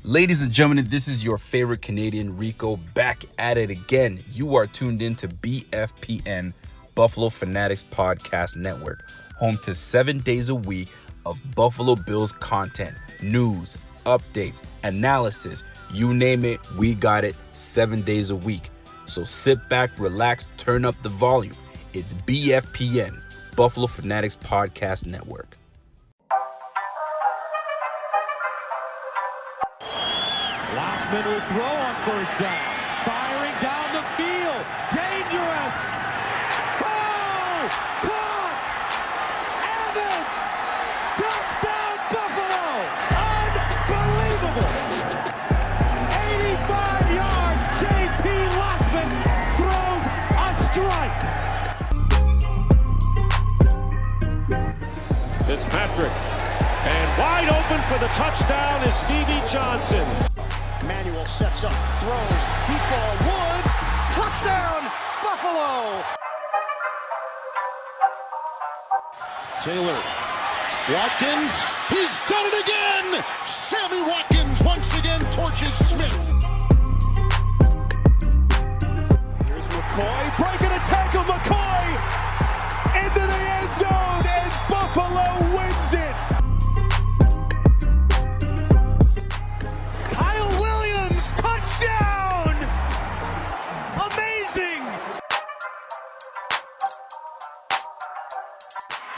Ladies and gentlemen, this is your favorite Canadian Rico back at it again. You are tuned in to BFPN, Buffalo Fanatics Podcast Network, home to 7 days a week of Buffalo Bills content, news, updates, analysis. You name it, we got it 7 days a week. So sit back, relax, turn up the volume. It's BFPN, Buffalo Fanatics Podcast Network. Lossman will throw on first down. Firing down the field. Dangerous. Oh! Caught! Evans! Touchdown Buffalo! Unbelievable! 85 yards. J.P. Lossman throws a strike. Fitzpatrick. And wide open for the touchdown is Stevie Johnson. Manuel sets up, throws, deep ball, Woods, touchdown, Buffalo! Taylor, Watkins, he's done it again! Sammy Watkins once again torches Smith. Here's McCoy, breaking a tackle, McCoy! Into the end zone, and Buffalo wins it! Touchdown! Amazing!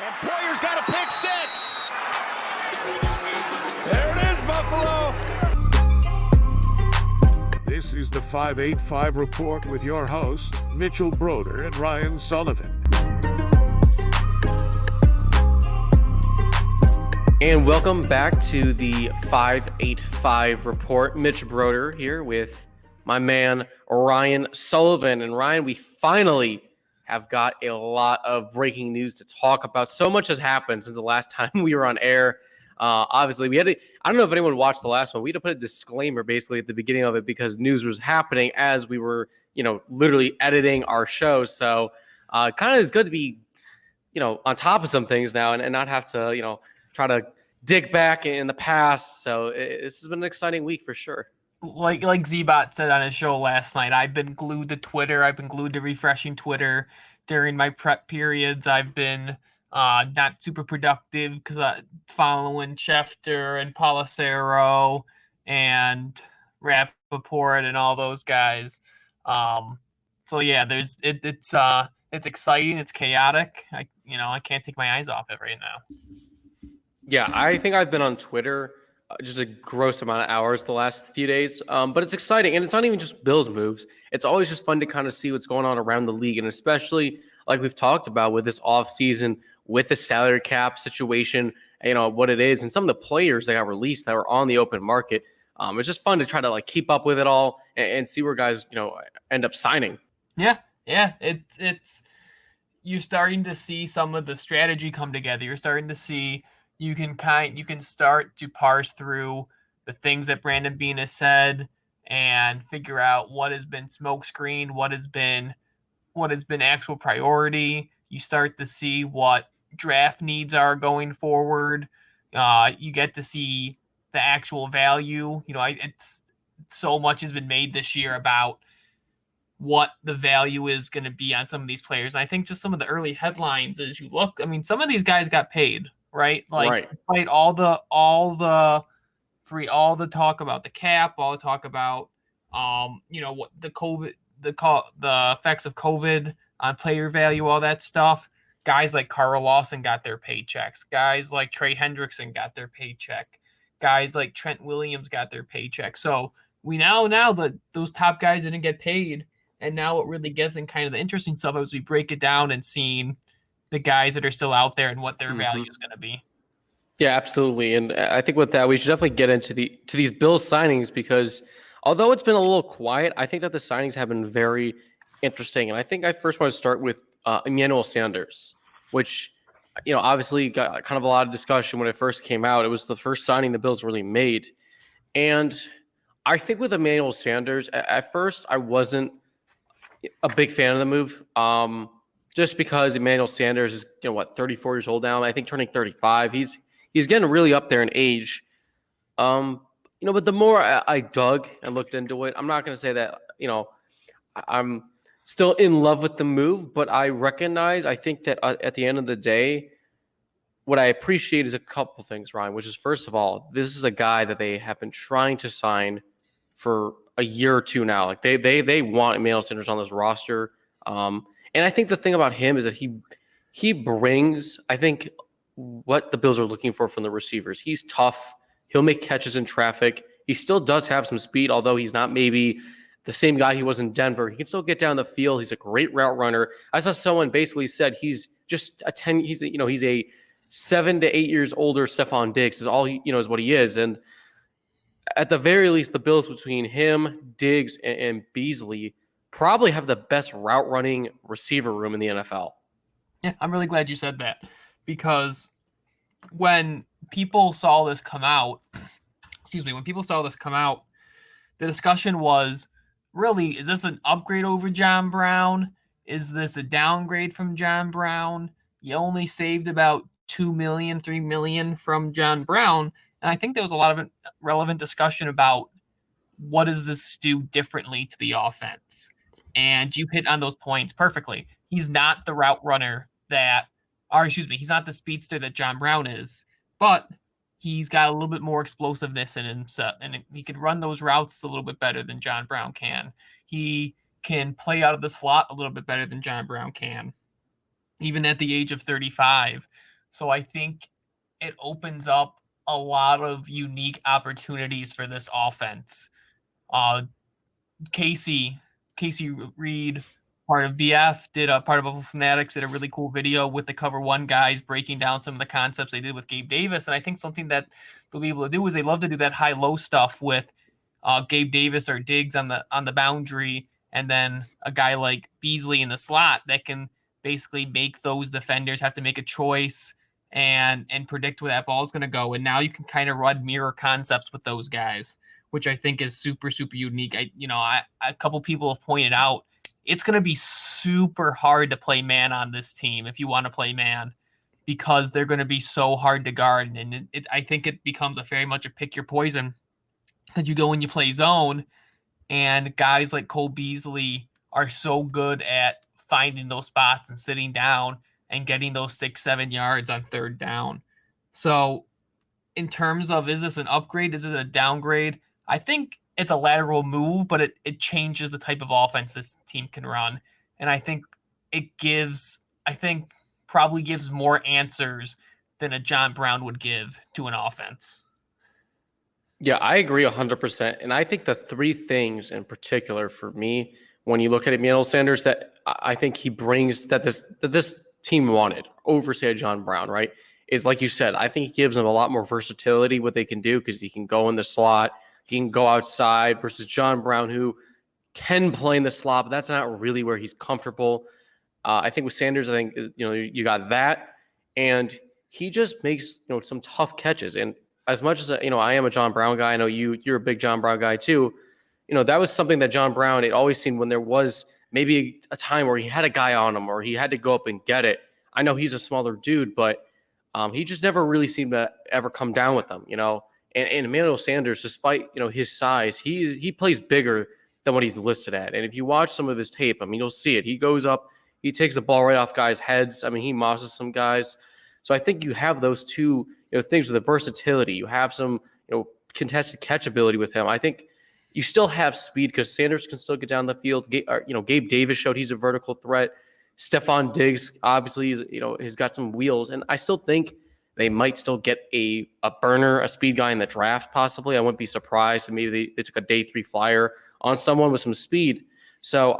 And Poyer's got a pick six. There it is, Buffalo. This is the 585 Report with your hosts, Mitchell Broder and Ryan Sullivan. And welcome back to the 585 Report. Mitch Broder here with my man Ryan Sullivan. And Ryan, we finally have got a lot of breaking news to talk about. So much has happened since the last time we were on air. Obviously, we had to, I don't know if anyone watched the last one. We had to put a disclaimer basically at the beginning of it because news was happening as we were, literally editing our show. So kind of is good to be, on top of some things now and not have to, try to dig back in the past. So this has been an exciting week for sure. Like Z-Bot said on his show last night, I've been glued to Twitter. I've been glued to refreshing Twitter during my prep periods. I've been not super productive because following Schefter and Policero and Rappaport and all those guys. So yeah, it's exciting. It's chaotic. I can't take my eyes off it right now. Yeah, I think I've been on Twitter just a gross amount of hours the last few days, but it's exciting. And it's not even just Bills moves. It's always just fun to kind of see what's going on around the league, and especially like we've talked about with this offseason, with the salary cap situation, what it is, and some of the players that got released that were on the open market. It's just fun to try to keep up with it all and see where guys end up signing. Yeah, it's you're starting to see some of the strategy come together. You're starting to see. You can start to parse through the things that Brandon Beane has said and figure out what has been smokescreen, what has been actual priority. You start to see what draft needs are going forward. You get to see the actual value. It's so much has been made this year about what the value is going to be on some of these players. And I think just some of the early headlines as you look, some of these guys got paid. Right. Despite all the talk about the cap, all the talk about, what the effects of COVID on player value, all that stuff. Guys like Carl Lawson got their paychecks. Guys like Trey Hendrickson got their paycheck. Guys like Trent Williams got their paycheck. So we now that those top guys didn't get paid. And now it really gets in kind of the interesting stuff as we break it down and seeing the guys that are still out there and what their value is going to be. Yeah, absolutely. And I think with that, we should definitely get into these Bills signings because although it's been a little quiet, I think that the signings have been very interesting. And I think I first want to start with Emmanuel Sanders, which, obviously got kind of a lot of discussion when it first came out. It was the first signing the Bills really made. And I think with Emmanuel Sanders, at first I wasn't a big fan of the move. Just because Emmanuel Sanders is, 34 years old now. I think turning 35. He's getting really up there in age. But the more I dug and looked into it, I'm not going to say that, I'm still in love with the move, but I think that at the end of the day, what I appreciate is a couple things, Ryan, which is, first of all, this is a guy that they have been trying to sign for a year or two now. Like they want Emmanuel Sanders on this roster. And I think the thing about him is that he brings, I think, what the Bills are looking for from the receivers. He's tough. He'll make catches in traffic. He still does have some speed, although he's not maybe the same guy he was in Denver. He can still get down the field. He's a great route runner. I saw someone basically said he's just he's a 7 to 8 years older Stephon Diggs is all is what he is. And at the very least, the Bills between him, Diggs, and Beasley probably have the best route running receiver room in the NFL. Yeah, I'm really glad you said that, because when people saw this come out, the discussion was, really, is this an upgrade over John Brown? Is this a downgrade from John Brown? You only saved about $2 million, $3 million from John Brown. And I think there was a lot of relevant discussion about what does this do differently to the offense? And you hit on those points perfectly. He's not the route runner he's not the speedster that John Brown is, but he's got a little bit more explosiveness in himself, and he can run those routes a little bit better than John Brown can. He can play out of the slot a little bit better than John Brown can, even at the age of 35. So I think it opens up a lot of unique opportunities for this offense. Casey Reed, part of BF, part of Buffalo Fanatics, did a really cool video with the Cover One guys breaking down some of the concepts they did with Gabe Davis. And I think something that they'll be able to do is they love to do that high-low stuff with Gabe Davis or Diggs on the boundary, and then a guy like Beasley in the slot that can basically make those defenders have to make a choice and predict where that ball is going to go. And now you can kind of run mirror concepts with those guys, which I think is super, super unique. A couple people have pointed out it's going to be super hard to play man on this team if you want to play man, because they're going to be so hard to guard. And I think it becomes very much a pick your poison, that you go and you play zone, and guys like Cole Beasley are so good at finding those spots and sitting down and getting those 6-7 yards on third down. So in terms of, is this an upgrade? Is it a downgrade? I think it's a lateral move, but it changes the type of offense this team can run. And I think probably gives more answers than a John Brown would give to an offense. Yeah, I agree 100%. And I think the three things in particular for me, when you look at Emmanuel Sanders, that I think he brings that this team wanted over, say, John Brown, right, is, like you said, I think he gives them a lot more versatility, what they can do, because he can go in the slot, he can go outside, versus John Brown, who can play in the slot, but that's not really where he's comfortable. I think with Sanders, I think you got that, and he just makes some tough catches. And as much as I am a John Brown guy, I know you're a big John Brown guy too. That was something that John Brown, it always seemed when there was maybe a time where he had a guy on him or he had to go up and get it. I know he's a smaller dude, but he just never really seemed to ever come down with them. And Emmanuel Sanders, despite his size, he plays bigger than what he's listed at. And if you watch some of his tape, you'll see it. He goes up, he takes the ball right off guys' heads. He mosses some guys. So I think you have those two things with the versatility. You have some contested catch ability with him. I think you still have speed because Sanders can still get down the field. Gabe Davis showed he's a vertical threat. Stephon Diggs obviously has got some wheels, and I still think they might still get a burner, a speed guy in the draft, possibly. I wouldn't be surprised if maybe they took a day 3 flyer on someone with some speed. So,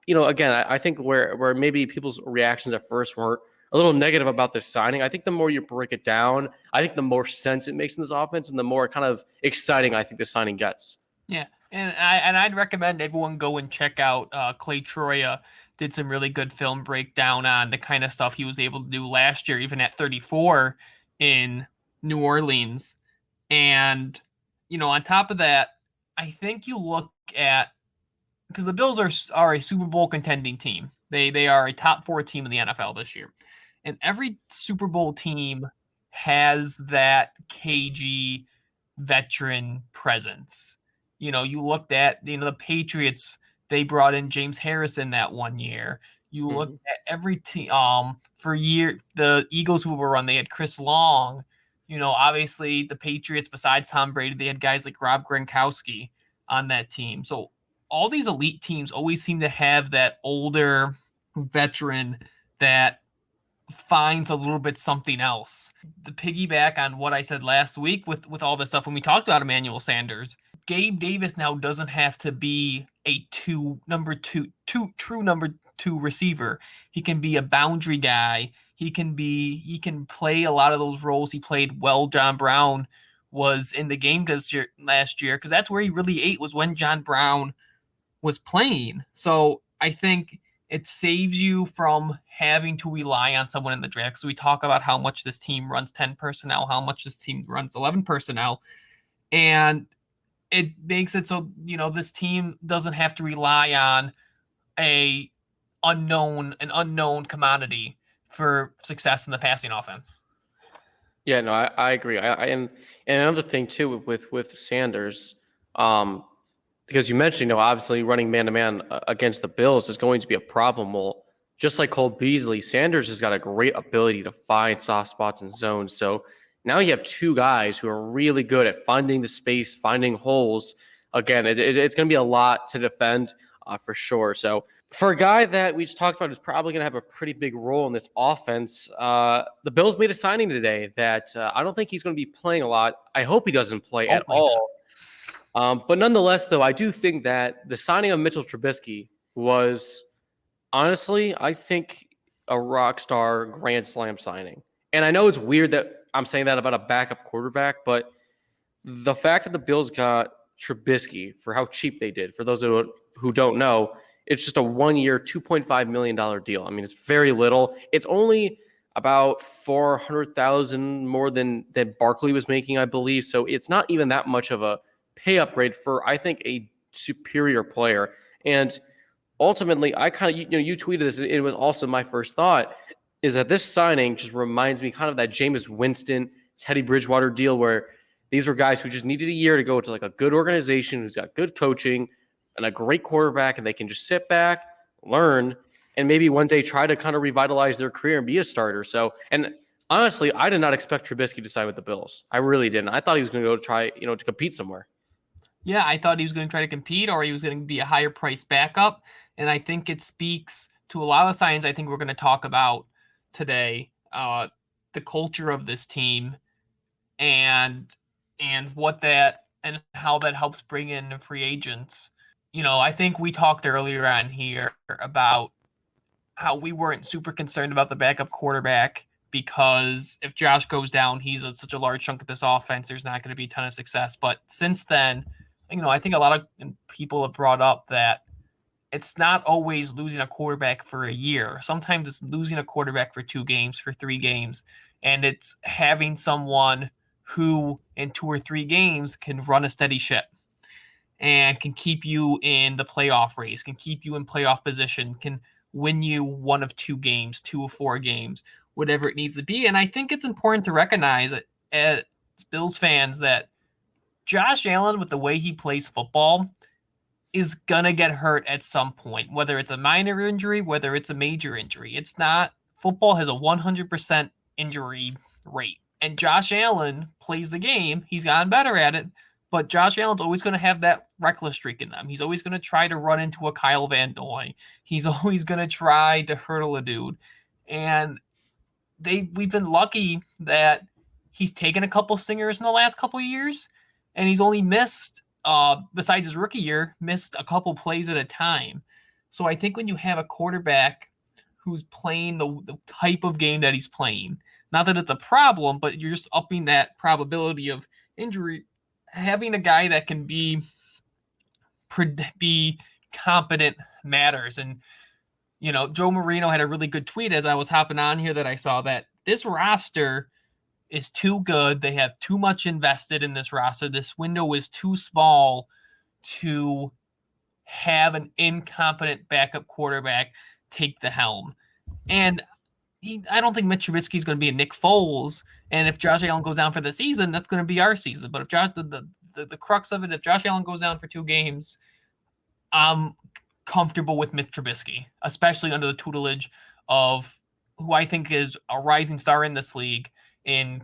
again, I think where maybe people's reactions at first weren't a little negative about this signing, I think the more you break it down, I think the more sense it makes in this offense and the more kind of exciting I think this signing gets. Yeah, and I'd recommend everyone go and check out Clay Troya. Did some really good film breakdown on the kind of stuff he was able to do last year, even at 34 in New Orleans. And, on top of that, I think you look at, because the Bills are a Super Bowl contending team. They are a top 4 team in the NFL this year. And every Super Bowl team has that cagey, veteran presence. You looked at, the Patriots, they brought in James Harrison that one year. You look at every team, the Eagles who were run, they had Chris Long. Obviously the Patriots, besides Tom Brady, they had guys like Rob Gronkowski on that team. So all these elite teams always seem to have that older veteran that finds a little bit something else. To piggyback on what I said last week with all this stuff when we talked about Emmanuel Sanders, Gabe Davis now doesn't have to be a true number two receiver. He can be a boundary guy. He can play a lot of those roles he played well. John Brown was in the game last year, because that's where he really ate, was when John Brown was playing. So I think it saves you from having to rely on someone in the draft. So we talk about how much this team runs 10 personnel, how much this team runs 11 personnel. And it makes it so, this team doesn't have to rely on an unknown commodity for success in the passing offense. Yeah, no, I agree. And another thing too with Sanders, because you mentioned, obviously running man-to-man against the Bills is going to be a problem. Well, just like Cole Beasley, Sanders has got a great ability to find soft spots and zones. So now you have two guys who are really good at finding the space, finding holes. Again, it's going to be a lot to defend for sure. So for a guy that we just talked about is probably going to have a pretty big role in this offense, the Bills made a signing today that I don't think he's going to be playing a lot. I hope he doesn't play at all. But nonetheless, though, I do think that the signing of Mitchell Trubisky was, honestly, I think a rock star grand slam signing. And I know it's weird that I'm saying that about a backup quarterback, but the fact that the Bills got Trubisky for how cheap they did, for those who don't know, it's just a 1 year, $2.5 million deal. I mean, it's very little. It's only about $400,000 more than Barkley was making, I believe. So it's not even that much of a pay upgrade for, I think, a superior player. And ultimately, I kind of, you tweeted this, it was also my first thought, is that this signing just reminds me kind of that Jameis Winston, Teddy Bridgewater deal, where these were guys who just needed a year to go to like a good organization who's got good coaching and a great quarterback, and they can just sit back, learn, and maybe one day try to kind of revitalize their career and be a starter. So, and honestly, I did not expect Trubisky to sign with the Bills. I really didn't. I thought he was going to go try, to compete somewhere. Yeah, I thought he was going to try to compete, or he was going to be a higher price backup. And I think it speaks to a lot of signs I think we're going to talk about today. The culture of this team and what that and how that helps bring in free agents. I think we talked earlier on here about how we weren't super concerned about the backup quarterback, because if Josh goes down, he's such a large chunk of this offense, there's not going to be a ton of success. But since then, I think a lot of people have brought up that it's not always losing a quarterback for a year. Sometimes it's losing a quarterback for 2 games, for 3 games, and it's having someone who in 2 or 3 games can run a steady ship and can keep you in the playoff race, can keep you in playoff position, can win you 1 of 2 games, 2 of 4 games, whatever it needs to be. And I think it's important to recognize as Bills fans that Josh Allen, with the way he plays football, is going to get hurt at some point, whether it's a minor injury, whether it's a major injury. It's not, football has a 100% injury rate. And Josh Allen plays the game. He's gotten better at it. But Josh Allen's always going to have that reckless streak in them. He's always going to try to run into a Kyle Van Noy. He's always going to try to hurdle a dude. And we've been lucky that he's taken a couple stingers in the last couple of years, and he's only missed, besides his rookie year, missed a couple plays at a time. So I think when you have a quarterback who's playing the type of game that he's playing, not that it's a problem, but you're just upping that probability of injury, having a guy that can be competent matters. And, Joe Marino had a really good tweet as I was hopping on here that I saw that this roster is too good. They have too much invested in this roster. This window is too small to have an incompetent backup quarterback take the helm. And I don't think Mitch Trubisky is going to be a Nick Foles And if Josh Allen goes down for the season, that's going to be our season. But if the crux of it, if Josh Allen goes down for 2 games, I'm comfortable with Mitch Trubisky, especially under the tutelage of who I think is a rising star in this league in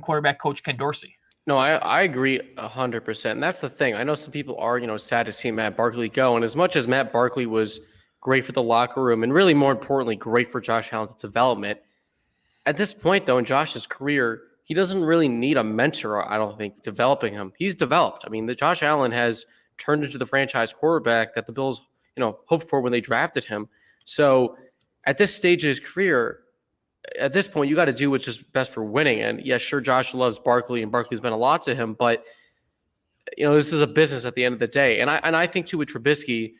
quarterback coach Ken Dorsey. No, I agree 100%. And that's the thing. I know some people are, sad to see Matt Barkley go. And as much as Matt Barkley was great for the locker room and really more importantly, great for Josh Allen's development, at this point, though, in Josh's career, he doesn't really need a mentor, I don't think, developing him. He's developed. I mean, the Josh Allen has turned into the franchise quarterback that the Bills, hoped for when they drafted him. So at this stage of his career, at this point, you got to do what's just best for winning. And yeah, sure, Josh loves Barkley, and Barkley's been a lot to him, but this is a business at the end of the day. And I think too with Trubisky,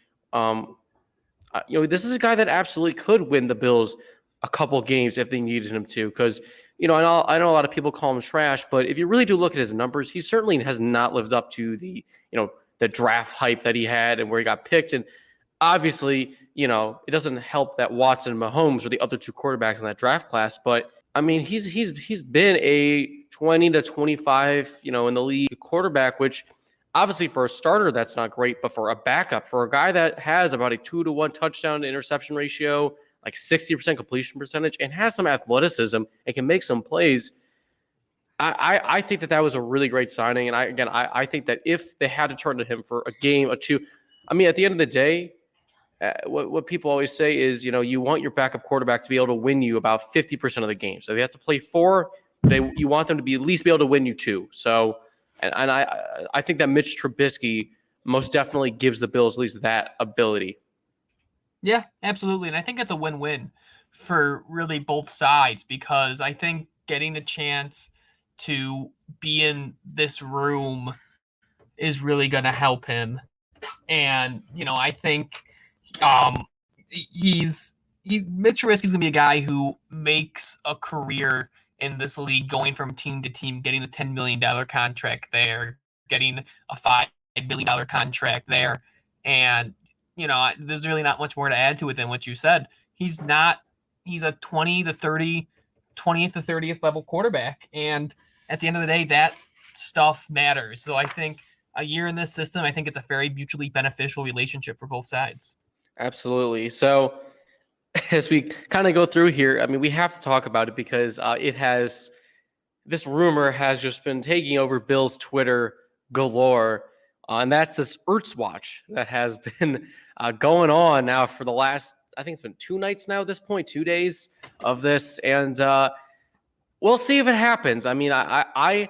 this is a guy that absolutely could win the Bills a couple games if they needed him to. Because I know a lot of people call him trash, but if you really do look at his numbers, he certainly has not lived up to the the draft hype that he had and where he got picked. And obviously, it doesn't help that Watson and Mahomes are the other 2 quarterbacks in that draft class. But I mean, he's been a 20 to 25, in the league quarterback, which obviously for a starter, that's not great. But for a backup, for a guy that has about a 2-to-1 touchdown to interception ratio, like 60% completion percentage, and has some athleticism and can make some plays, I think that was a really great signing. And I think that if they had to turn to him for a game or 2, I mean, at the end of the day, what people always say is, you want your backup quarterback to be able to win you about 50% of the game. So they have to play 4. You want them to be at least be able to win you 2. So, and I think that Mitch Trubisky most definitely gives the Bills at least that ability. Yeah, absolutely. And I think it's a win-win for really both sides, because I think getting a chance to be in this room is really going to help him. And, I think Mitch Trubisky's going to be a guy who makes a career in this league, going from team to team, getting a $10 million contract there, getting a $5 million contract there. And, there's really not much more to add to it than what you said. He's a 20th to 30th level quarterback. And at the end of the day, that stuff matters. So I think a year in this system, I think it's a very mutually beneficial relationship for both sides. Absolutely. So as we kind of go through here, I mean, we have to talk about it because this rumor has just been taking over Bill's Twitter galore. And that's this Ertz watch that has been going on now for the last, I think it's been 2 nights now at this point, 2 days of this. And we'll see if it happens. I mean, I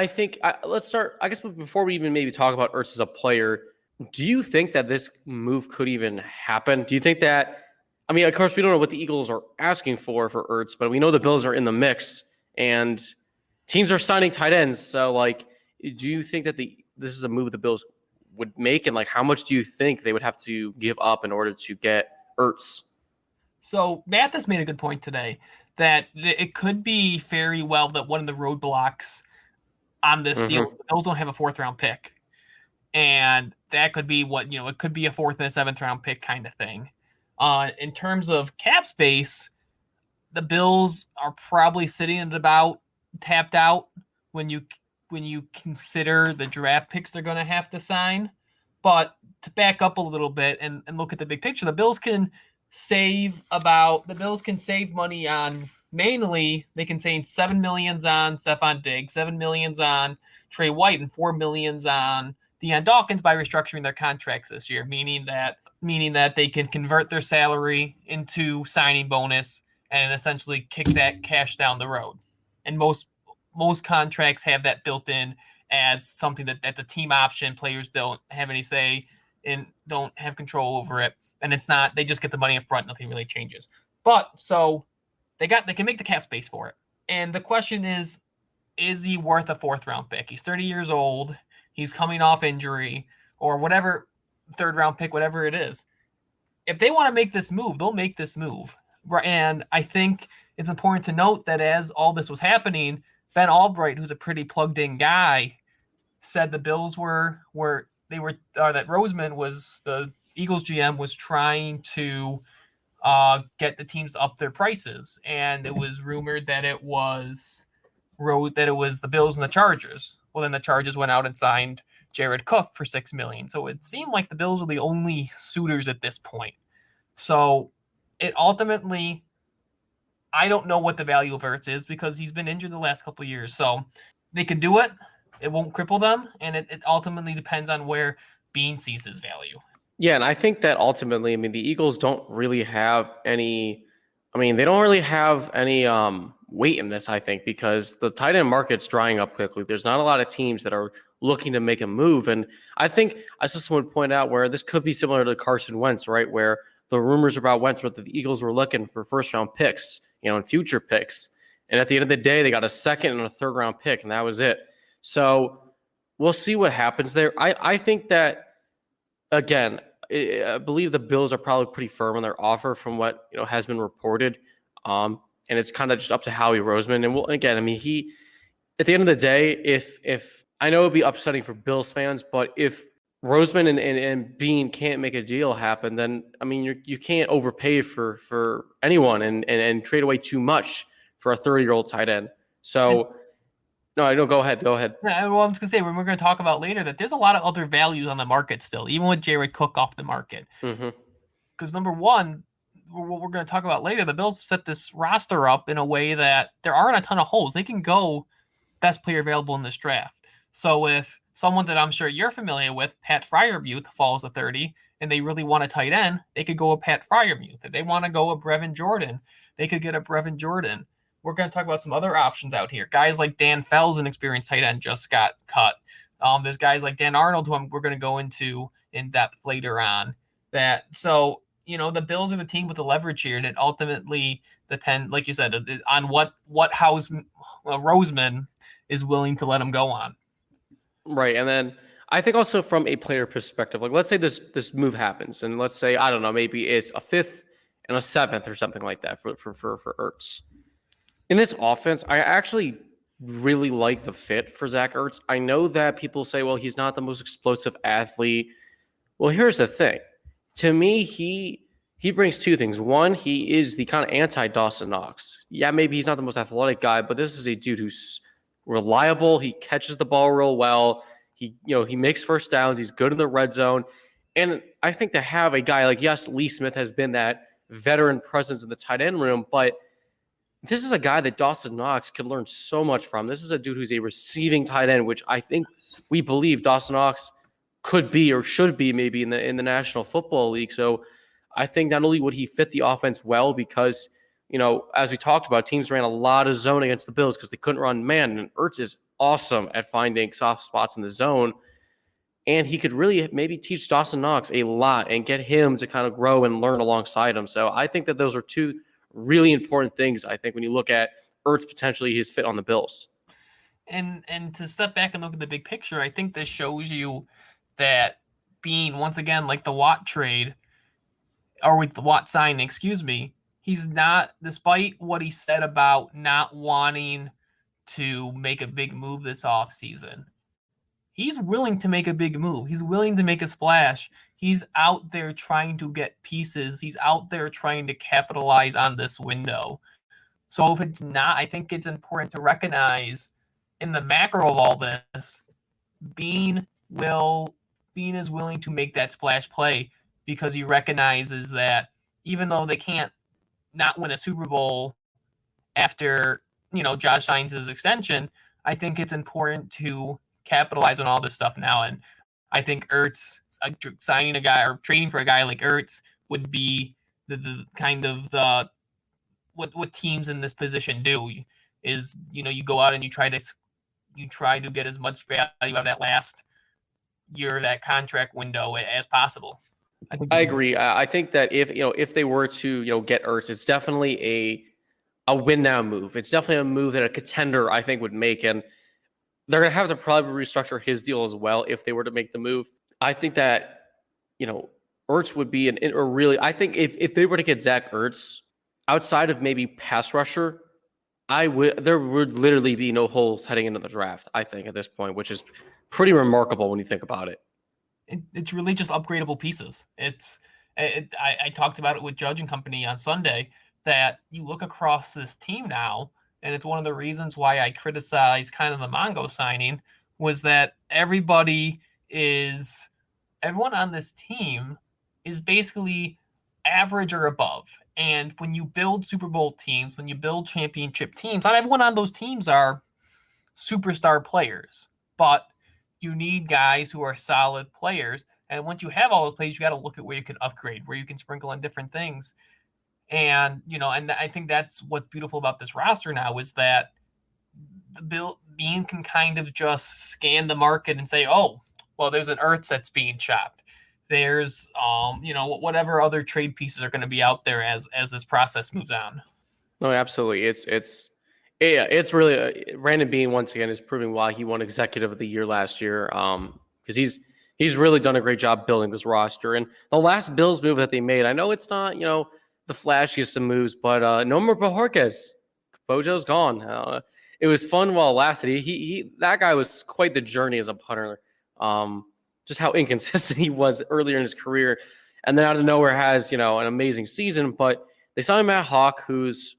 think let's start, I guess, before we even maybe talk about Ertz as a player, do you think that this move could even happen? Do you think that, I mean, of course, we don't know what the Eagles are asking for Ertz, but we know the Bills are in the mix and teams are signing tight ends. So, do you think that this is a move the Bills would make? And, how much do you think they would have to give up in order to get Ertz? So, Mathis made a good point today that it could be very well that one of the roadblocks on this deal, the Bills don't have a 4th-round pick. And that could be it could be a 4th and a 7th-round pick kind of thing. In terms of cap space, the Bills are probably sitting at about tapped out when you consider the draft picks they're going to have to sign. But to back up a little bit and look at the big picture, the Bills can save money on, mainly they can save $7 million on Stephon Diggs, $7 million on Trey White, and $4 million on Deion Dawkins by restructuring their contracts this year, meaning that they can convert their salary into signing bonus and essentially kick that cash down the road. And most contracts have that built in as something that's a team option. Players don't have any say and don't have control over it. And it's not, they just get the money up front. Nothing really changes. But so they can make the cap space for it. And the question is he worth a 4th-round pick? He's 30 years old. He's coming off injury or whatever, 3rd-round pick, whatever it is. If they want to make this move, they'll make this move. And I think it's important to note that as all this was happening, Ben Albright, who's a pretty plugged-in guy, said the Bills that Roseman was, the Eagles GM, was trying to get the teams to up their prices. And it was rumored that it was the Bills and the Chargers. Well, then the Chargers went out and signed Jared Cook for $6 million. So it seemed like the Bills were the only suitors at this point. So it ultimately, I don't know what the value of Ertz is because he's been injured the last couple of years. So they could do it. It won't cripple them. And it ultimately depends on where Bean sees his value. Yeah, and I think that ultimately, the Eagles don't really have any. They don't really have any weight in this, I think, because the tight end market's drying up quickly. There's not a lot of teams that are looking to make a move. And I think I saw someone point out where this could be similar to Carson Wentz, right? Where the rumors about Wentz were that the Eagles were looking for first-round picks, and future picks. And at the end of the day, they got a second and a third-round pick, and that was it. So we'll see what happens there. I think that, again, I believe the Bills are probably pretty firm on their offer from what has been reported, and it's kind of just up to Howie Roseman. And he, at the end of the day, if I know it'd be upsetting for Bills fans, but if Roseman and Bean can't make a deal happen, then you can't overpay for anyone and trade away too much for a 30-year-old tight end. So. No, I don't. Go ahead. Yeah, well, I'm just going to say, we're going to talk about later that there's a lot of other values on the market still, even with Jared Cook off the market. Because number one, what we're going to talk about later, the Bills set this roster up in a way that there aren't a ton of holes. They can go best player available in this draft. So if someone that I'm sure you're familiar with, Pat Freiermuth, falls to 30, and they really want a tight end, they could go a Pat Freiermuth. If they want to go a Brevin Jordan, they could get a Brevin Jordan. We're going to talk about some other options out here. Guys like Dan Fells, an experienced tight end, just got cut. There's guys like Dan Arnold, who we're going to go into in depth later on. So the Bills are the team with the leverage here, and it ultimately depends, like you said, on what house Roseman is willing to let him go on. Right, and then I think also from a player perspective, like let's say this move happens, and let's say, I don't know, maybe it's a 5th and a 7th or something like that for Ertz. In this offense, I actually really like the fit for Zach Ertz. I know that people say, well, he's not the most explosive athlete. Well, here's the thing. To me, he brings two things. One, he is the kind of anti-Dawson Knox. Yeah, maybe he's not the most athletic guy, but this is a dude who's reliable. He catches the ball real well. He makes first downs. He's good in the red zone. And I think to have a guy like, yes, Lee Smith has been that veteran presence in the tight end room, but this is a guy that Dawson Knox can learn so much from. This is a dude who's a receiving tight end, which I think we believe Dawson Knox could be or should be maybe in the National Football League. So I think not only would he fit the offense well because, as we talked about, teams ran a lot of zone against the Bills because they couldn't run man, and Ertz is awesome at finding soft spots in the zone. And he could really maybe teach Dawson Knox a lot and get him to kind of grow and learn alongside him. So I think that those are two really important things, I think, when you look at Ertz potentially his fit on the Bills. And to step back and look at the big picture, I think this shows you that Bean, once again, like the Watt trade, or with the Watt signing, he's not, despite what he said about not wanting to make a big move this offseason, he's willing to make a big move. He's willing to make a splash. He's out there trying to get pieces. He's out there trying to capitalize on this window. So if it's not, I think it's important to recognize in the macro of all this, Bean is willing to make that splash play because he recognizes that even though they can't not win a Super Bowl after, Josh signs his extension, I think it's important to capitalize on all this stuff now. And I think Ertz, signing a guy or trading for a guy like Ertz would be the kind of what teams in this position do is, you go out and you try to get as much value out of that last year of that contract window as possible. I agree. I think that if they were to, get Ertz, it's definitely a win now move. It's definitely a move that a contender, I think, would make. And they're going to have to probably restructure his deal as well if they were to make the move. I think that, Ertz would be I think if they were to get Zach Ertz outside of maybe pass rusher, there would literally be no holes heading into the draft, I think, at this point, which is pretty remarkable when you think about it. It's really just upgradable pieces. I talked about it with Judge and Company on Sunday, that you look across this team now, and it's one of the reasons why I criticize kind of the Mongo signing, was that everyone on this team is basically average or above. And when you build Super Bowl teams, when you build championship teams, not everyone on those teams are superstar players, but you need guys who are solid players. And once you have all those players, you got to look at where you can upgrade, where you can sprinkle in different things. And, and I think that's what's beautiful about this roster now, is that Bean can kind of just scan the market and say, oh, well, there's an Ertz that's being shopped. There's, whatever other trade pieces are going to be out there as this process moves on. No, absolutely. It's really Brandon Bean once again is proving why he won Executive of the Year last year. Because he's really done a great job building this roster. And the last Bills move that they made, I know it's not the flashiest of moves, but no more Bojorquez. Bojo's gone. It was fun while it lasted. He that guy was quite the journey as a punter. Just how inconsistent he was earlier in his career, and then out of nowhere has an amazing season. But they signed Matt Hawk, who's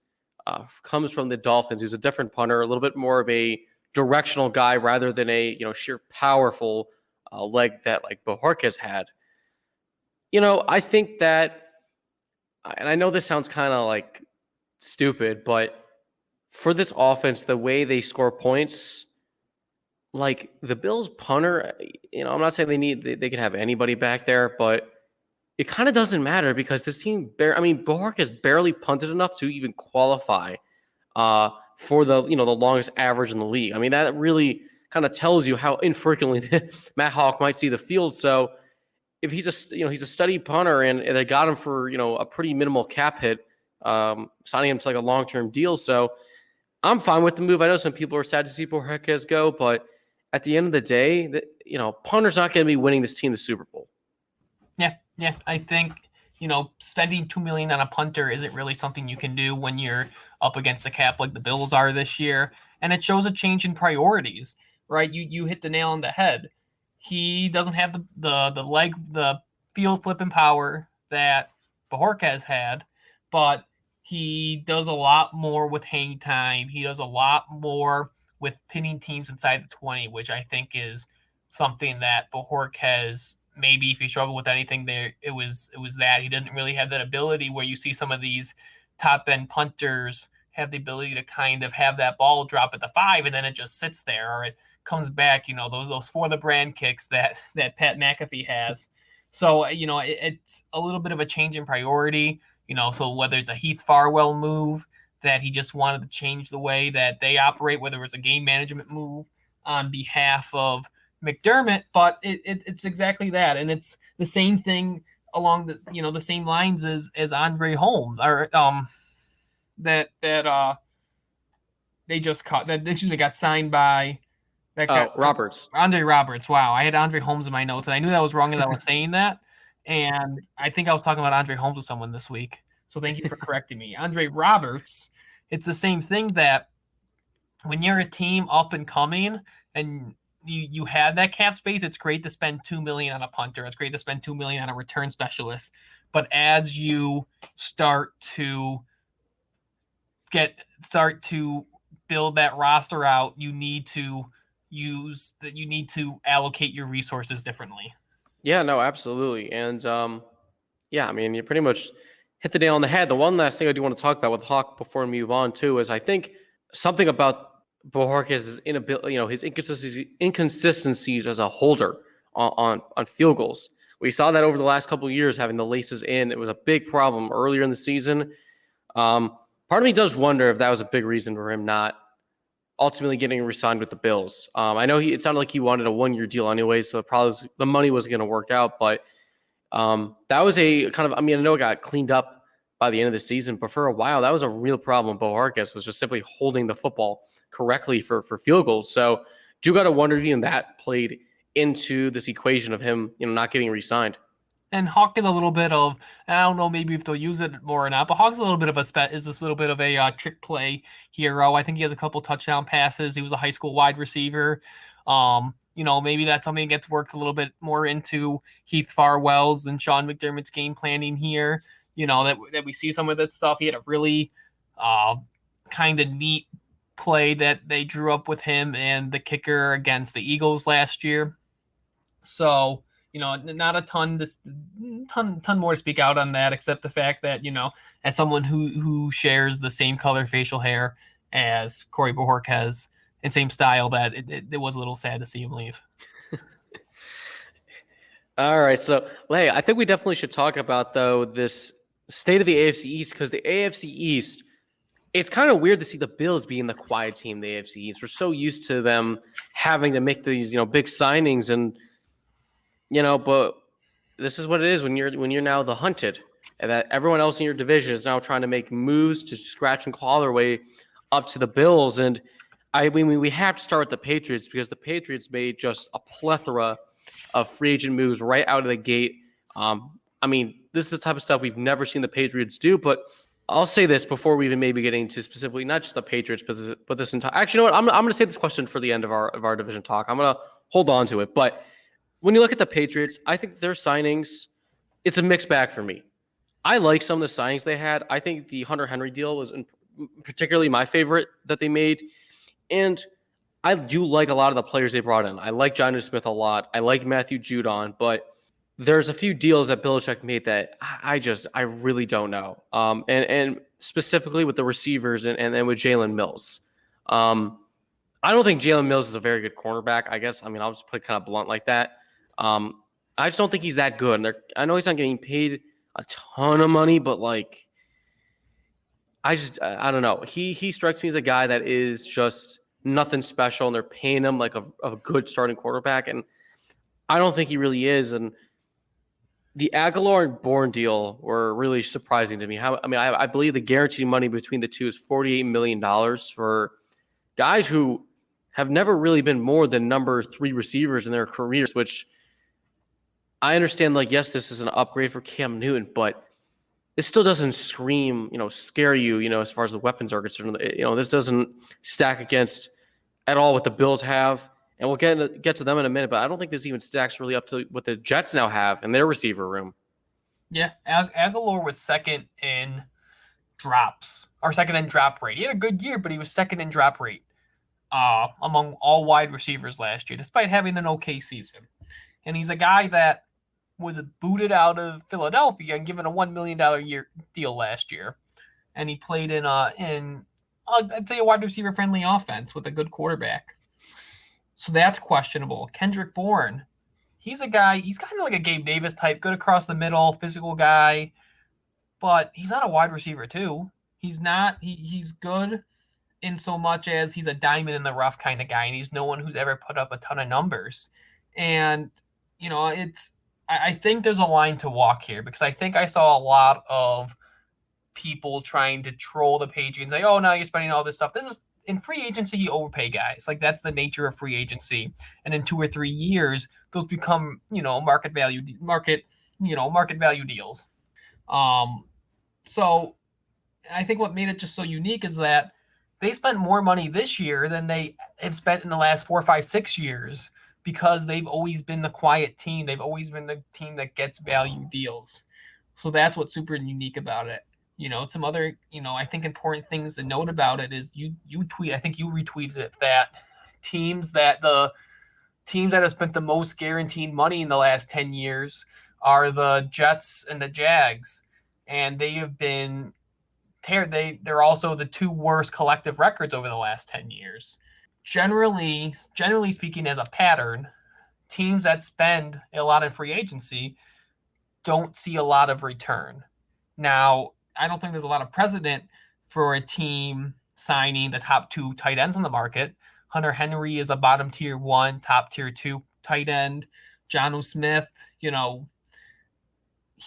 comes from the Dolphins, who's a different punter, a little bit more of a directional guy rather than a sheer powerful leg that like Bojorquez had. I think that, and I know this sounds kind of like stupid, but for this offense, the way they score points, like the Bills punter, I'm not saying they can have anybody back there, but it kind of doesn't matter because this team, Bojorquez barely punted enough to even qualify for the the longest average in the league. I mean, that really kind of tells you how infrequently Matt Hawk might see the field. So if he's a steady punter and they got him for a pretty minimal cap hit, signing him to like a long-term deal. So I'm fine with the move. I know some people are sad to see Bojorquez go, but at the end of the day, punter's not going to be winning this team the Super Bowl. Yeah. I think, spending $2 million on a punter isn't really something you can do when you're up against the cap like the Bills are this year. And it shows a change in priorities, right? You hit the nail on the head. He doesn't have the field flipping power that Bojorquez had, but he does a lot more with hang time. He does a lot more with pinning teams inside the 20, which I think is something that Bojorquez, maybe if he struggled with anything there, it was that he didn't really have that ability where you see some of these top end punters have the ability to kind of have that ball drop at the 5 and then it just sits there, or it comes back, those for the brand kicks that Pat McAfee has. So, it's a little bit of a change in priority, so whether it's a Heath Farwell move that he just wanted to change the way that they operate, whether it's a game management move on behalf of McDermott, but it's exactly that. And it's the same thing along the same lines as Andre Holmes, or that they just got signed by that guy, Roberts. Andre Roberts. Wow, I had Andre Holmes in my notes, and I knew that was wrong as I was saying that. And I think I was talking about Andre Holmes with someone this week. So thank you for correcting me. Andre Roberts, it's the same thing that when you're a team up and coming and you have that cap space, it's great to spend $2 million on a punter. It's great to spend $2 million on a return specialist. But as you start to build that roster out, you need to allocate your resources differently. Yeah, no, absolutely. And you pretty much hit the nail on the head. The one last thing I do want to talk about with Hawk before we move on too is I think something about Bojorquez's inability, his inconsistencies as a holder on field goals. We saw that over the last couple of years, having the laces in. It was a big problem earlier in the season. Part of me does wonder if that was a big reason for him not ultimately getting re-signed with the Bills. I know it sounded like he wanted a 1-year deal anyway, so probably the money wasn't going to work out. But that was a kind of, I know it got cleaned up by the end of the season, but for a while, that was a real problem. Bojorquez was just simply holding the football correctly for field goals. So do got to wonder if even that played into this equation of him, not getting re-signed. And Hawk is a little bit of, I don't know, maybe if they'll use it more or not, but Hawk's a little bit of a trick play hero. I think he has a couple touchdown passes. He was a high school wide receiver. maybe that's something that gets worked a little bit more into Heath Farwell's and Sean McDermott's game planning here. That we see some of that stuff. He had a really kind of neat play that they drew up with him and the kicker against the Eagles last year. So, not a ton more to speak out on that, except the fact that, as someone who shares the same color facial hair as Corey Bojorquez and same style, that it was a little sad to see him leave. All right. So, hey, I think we definitely should talk about, though, this state of the AFC East, because the AFC East, it's kind of weird to see the Bills being the quiet team, the AFC East. We're so used to them having to make these, big signings and, but this is what it is when you're now the hunted, and that everyone else in your division is now trying to make moves to scratch and claw their way up to the Bills. And I mean, we have to start with the Patriots, because the Patriots made just a plethora of free agent moves right out of the gate. I mean, this is the type of stuff we've never seen the Patriots do, but I'll say this before we even maybe get into specifically not just the Patriots, but this entire. Actually, you know what? I'm going to say this question for the end of our division talk. I'm going to hold on to it. But when you look at the Patriots, I think their signings, it's a mixed bag for me. I like some of the signings they had. I think the Hunter Henry deal was particularly my favorite that they made, and I do like a lot of the players they brought in. I like Jonnu Smith a lot. I like Matthew Judon, but there's a few deals that Belichick made that I really don't know. And specifically with the receivers and then with Jalen Mills. I don't think Jalen Mills is a very good cornerback, I guess. I mean, I'll just put it kind of blunt like that. I just don't think he's that good. And I know he's not getting paid a ton of money, but like, I don't know. He strikes me as a guy that is just nothing special, and they're paying him like a good starting quarterback. And I don't think he really is. And the Aguilar and Bourne deal were really surprising to me. I believe the guaranteed money between the two is $48 million for guys who have never really been more than number 3 receivers in their careers, which I understand, like, yes, this is an upgrade for Cam Newton, but it still doesn't scream, scare you, as far as the weapons are concerned. This doesn't stack against at all what the Bills have. And we'll get to them in a minute, but I don't think this even stacks really up to what the Jets now have in their receiver room. Yeah, Aguilar was second in drops, or second in drop rate. He had a good year, but he was second in drop rate among all wide receivers last year, despite having an okay season. And he's a guy that was booted out of Philadelphia and given a $1 million year deal last year. And he played in I'd say a wide receiver friendly offense with a good quarterback. So that's questionable. Kendrick Bourne, he's a guy, he's kind of like a Gabe Davis type, good across the middle, physical guy, but he's not a wide receiver too. He's not, he's good in so much as he's a diamond in the rough kind of guy, and he's no one who's ever put up a ton of numbers. And, I think there's a line to walk here, because I think I saw a lot of people trying to troll the Patriots and say, oh, now you're spending all this stuff. This is, in free agency, you overpay guys. Like, that's the nature of free agency. And in 2 or 3 years, those become, market value deals. So I think what made it just so unique is that they spent more money this year than they have spent in the last 4, 5, 6 years, because they've always been the quiet team. They've always been the team that gets value deals. So that's what's super unique about it. Some other, I think important things to note about it is you tweet, I think you retweeted it, that the teams that have spent the most guaranteed money in the last 10 years are the Jets and the Jags. And they have been, they're also the 2 worst collective records over the last 10 years. Generally speaking, as a pattern, teams that spend a lot in free agency don't see a lot of return. Now, I don't think there's a lot of precedent for a team signing the top 2 tight ends on the market. Hunter Henry is a bottom tier 1, top tier 2 tight end. Jonnu Smith, he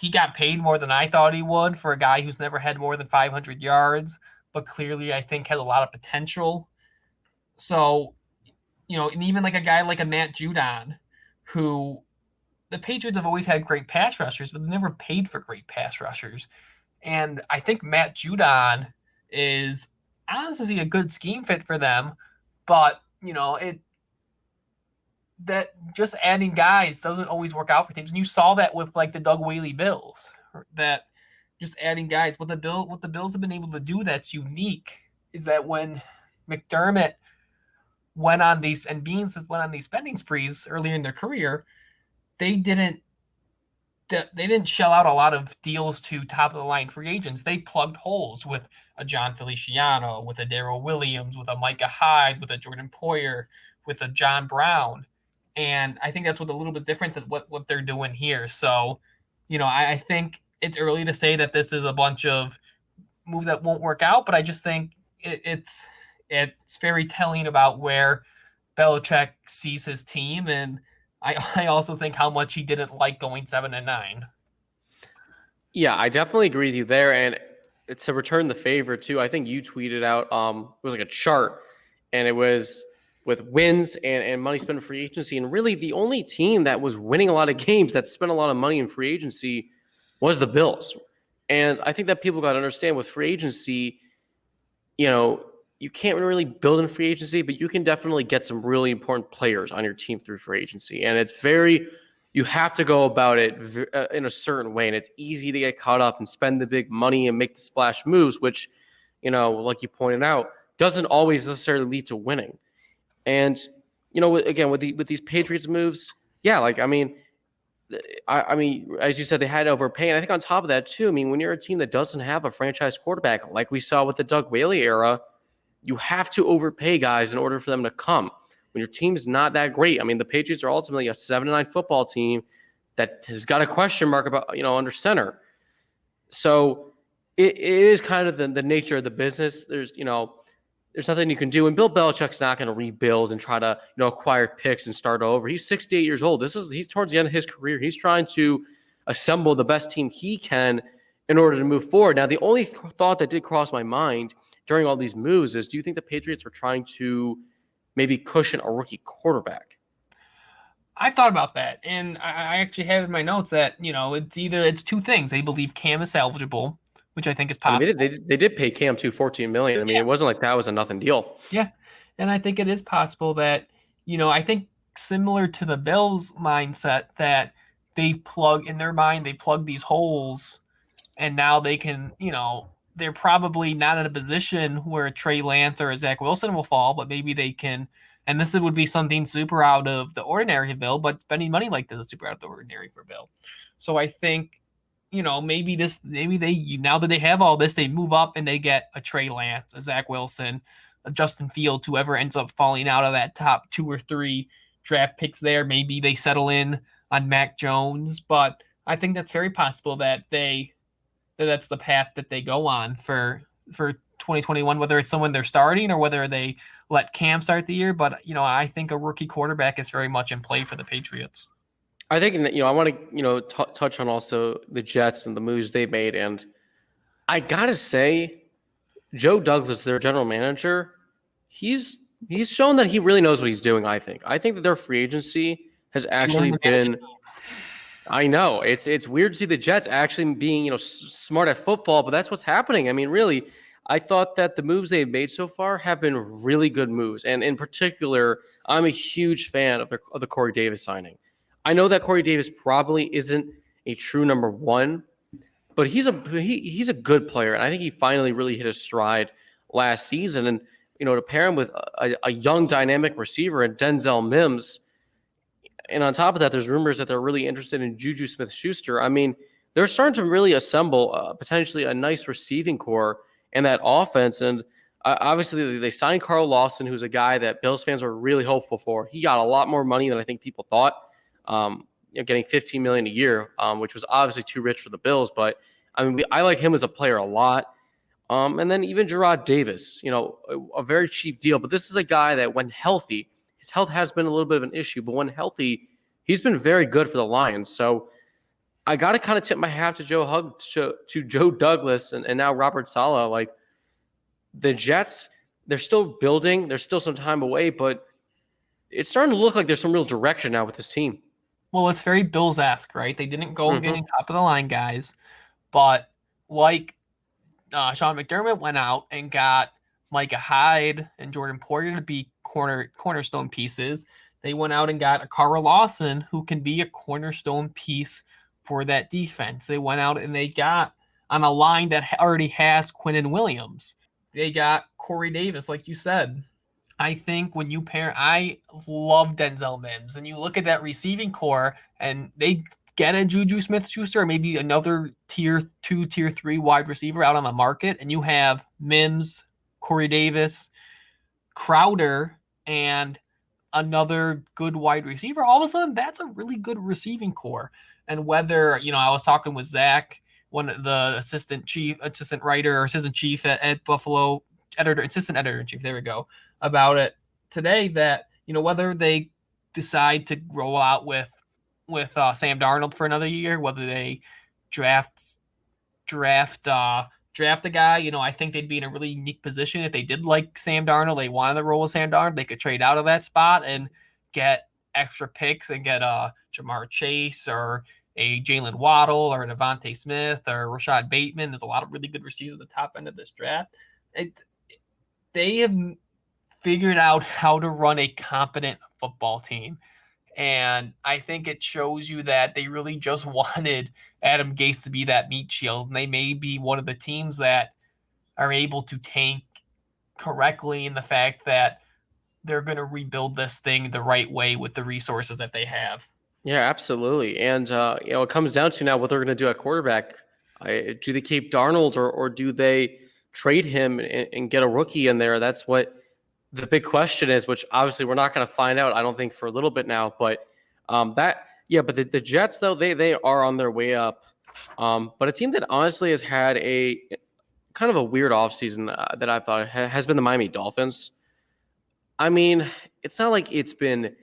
got paid more than I thought he would for a guy who's never had more than 500 yards, but clearly I think has a lot of potential. So, and even like a guy like a Matt Judon, who the Patriots have always had great pass rushers, but they never paid for great pass rushers. And I think Matt Judon is honestly a good scheme fit for them, but that just adding guys doesn't always work out for teams. And you saw that with like the Doug Whaley Bills, that just adding guys. What the Bills have been able to do that's unique is that when McDermott went on these and Beans went on these spending sprees earlier in their career, they didn't shell out a lot of deals to top of the line free agents. They plugged holes with a John Feliciano, with a Darrell Williams, with a Micah Hyde, with a Jordan Poyer, with a John Brown. And I think that's what a little bit different than what they're doing here. So, I think it's early to say that this is a bunch of moves that won't work out, but I just think it's very telling about where Belichick sees his team, and I also think how much he didn't like going 7-9. Yeah, I definitely agree with you there. And to return the favor too, I think you tweeted out it was like a chart, and it was with wins and money spent in free agency. And really the only team that was winning a lot of games that spent a lot of money in free agency was the Bills. And I think that people got to understand with free agency, you can't really build in free agency, but you can definitely get some really important players on your team through free agency. And you have to go about it in a certain way. And it's easy to get caught up and spend the big money and make the splash moves, which, like you pointed out, doesn't always necessarily lead to winning. And, again, with these Patriots moves, yeah, I mean, as you said, they had to overpay. And I think on top of that too, when you're a team that doesn't have a franchise quarterback, like we saw with the Doug Whaley era, you have to overpay guys in order for them to come. When your team's not that great, the Patriots are ultimately a 7-9 football team that has got a question mark about, under center. So it is kind of the nature of the business. There's nothing you can do. And Bill Belichick's not going to rebuild and try to, acquire picks and start over. He's 68 years old. He's towards the end of his career. He's trying to assemble the best team he can in order to move forward. Now, the only thought that did cross my mind during all these moves is, do you think the Patriots are trying to maybe cushion a rookie quarterback? I've thought about that, and I actually have in my notes that, it's two things. They believe Cam is salvageable, which I think is possible. They did pay Cam $14 million. It wasn't like that was a nothing deal. Yeah, and I think it is possible that, I think similar to the Bills mindset that they plug these holes, and now they can, they're probably not in a position where a Trey Lance or a Zach Wilson will fall, but maybe they can. And this would be something super out of the ordinary for Bill, but spending money like this is super out of the ordinary for Bill. So I think, maybe now that they have all this, they move up and they get a Trey Lance, a Zach Wilson, a Justin Fields, whoever ends up falling out of that top 2 or 3 draft picks there. Maybe they settle in on Mac Jones, but I think that's very possible that that's the path that they go on for 2021, whether it's someone they're starting or whether they let Cam start the year. But, I think a rookie quarterback is very much in play for the Patriots. I think, I want to, touch on also the Jets and the moves they made. And I got to say, Joe Douglas, their general manager, he's shown that he really knows what he's doing, I think. I think that their free agency has actually been – I know. It's weird to see the Jets actually being, smart at football, but that's what's happening. Really, I thought that the moves they've made so far have been really good moves. And in particular, I'm a huge fan of the Corey Davis signing. I know that Corey Davis probably isn't a true number one, but he's a good player. And I think he finally really hit his stride last season. And, to pair him with a young dynamic receiver and Denzel Mims. And on top of that, there's rumors that they're really interested in Juju Smith-Schuster. They're starting to really assemble potentially a nice receiving core in that offense. And obviously, they signed Carl Lawson, who's a guy that Bills fans were really hopeful for. He got a lot more money than I think people thought, getting $15 million a year, which was obviously too rich for the Bills. But, I like him as a player a lot. And then even Gerard Davis, a very cheap deal. But this is a guy that when healthy, his health has been a little bit of an issue, but when healthy, he's been very good for the Lions. So I got to kind of tip my hat to Joe Douglas and now Robert Saleh. Like the Jets, they're still building. There's still some time away, but it's starting to look like there's some real direction now with this team. Well, it's very Bills-esque, right? They didn't go getting top of the line guys, but like Sean McDermott went out and got Micah Hyde and Jordan Poyer to be cornerstone pieces. They went out and got a Carl Lawson who can be a cornerstone piece for that defense. They went out and they got on a line that already has Quinnen Williams. They got Corey Davis, like you said. I think when you pair, I love Denzel Mims, and you look at that receiving core, and they get a Juju Smith-Schuster or maybe another tier 2, tier 3 wide receiver out on the market, and you have Mims, Corey Davis, Crowder, and another good wide receiver. All of a sudden, that's a really good receiving core. And whether, I was talking with Zach, one of the assistant chief at Buffalo, assistant editor-in-chief, there we go, about it today, that, whether they decide to roll out with Sam Darnold for another year, whether they draft a guy, I think they'd be in a really unique position if they did like Sam Darnold. They wanted to roll with Sam Darnold. They could trade out of that spot and get extra picks and get Jamar Chase or a Jalen Waddle or a Devontae Smith or Rashad Bateman. There's a lot of really good receivers at the top end of this draft. They have figured out how to run a competent football team. And I think it shows you that they really just wanted Adam Gase to be that meat shield. And they may be one of the teams that are able to tank correctly in the fact that they're going to rebuild this thing the right way with the resources that they have. Yeah, absolutely. And, it comes down to now what they're going to do at quarterback. Do they keep Darnold or do they trade him and get a rookie in there? That's what the big question is, which obviously we're not going to find out, I don't think, for a little bit now. But but the Jets, though, they are on their way up. But a team that honestly has had a kind of a weird offseason that I thought has been the Miami Dolphins. I mean, it's not like it's been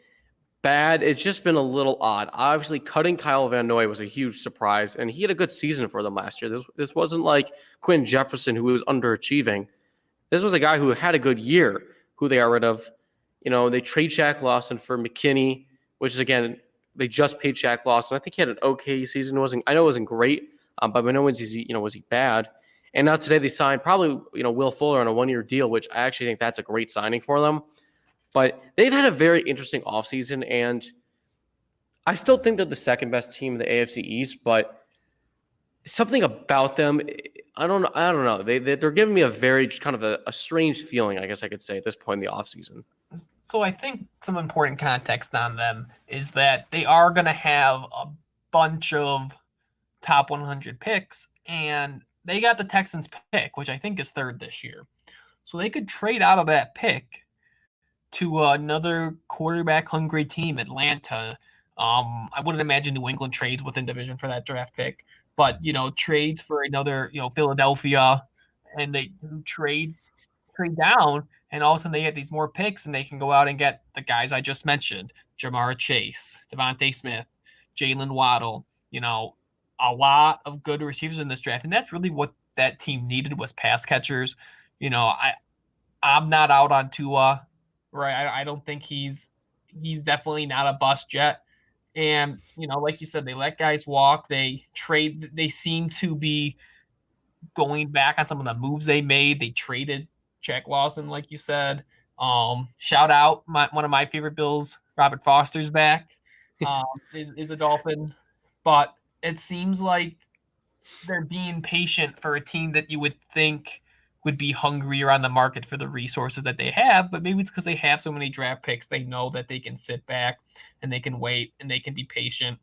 bad. It's just been a little odd. Obviously, cutting Kyle Van Noy was a huge surprise, and he had a good season for them last year. This wasn't like Quinn Jefferson, who was underachieving. This was a guy who had a good year, who they got rid of. They trade Shaq Lawson for McKinney, which is, again, they just paid Shaq Lawson. I think he had an okay season. I know it wasn't great, but by no means was he bad. And now today they signed probably, Will Fuller on a 1-year deal, which I actually think that's a great signing for them. But they've had a very interesting offseason, and I still think they're the second best team in the AFC East, but something about them, I don't know. They're giving me a very kind of a strange feeling, I guess I could say, at this point in the offseason. So I think some important context on them is that they are going to have a bunch of top 100 picks, and they got the Texans pick, which I think is third this year. So they could trade out of that pick to another quarterback-hungry team, Atlanta. I wouldn't imagine New England trades within division for that draft pick, but trades for another, Philadelphia, and they trade down, and all of a sudden they get these more picks, and they can go out and get the guys I just mentioned: Jamar Chase, Devontae Smith, Jalen Waddle. A lot of good receivers in this draft, and that's really what that team needed, was pass catchers. I'm not out on Tua. Right, I don't think he's definitely not a bust yet. And like you said, they let guys walk. They seem to be going back on some of the moves they made. They traded Shaq Lawson, like you said. Shout out one of my favorite Bills, Robert Foster's back. Is a Dolphin, but it seems like they're being patient for a team that you would think would be hungrier on the market for the resources that they have, but maybe it's because they have so many draft picks. They know that they can sit back and they can wait and they can be patient.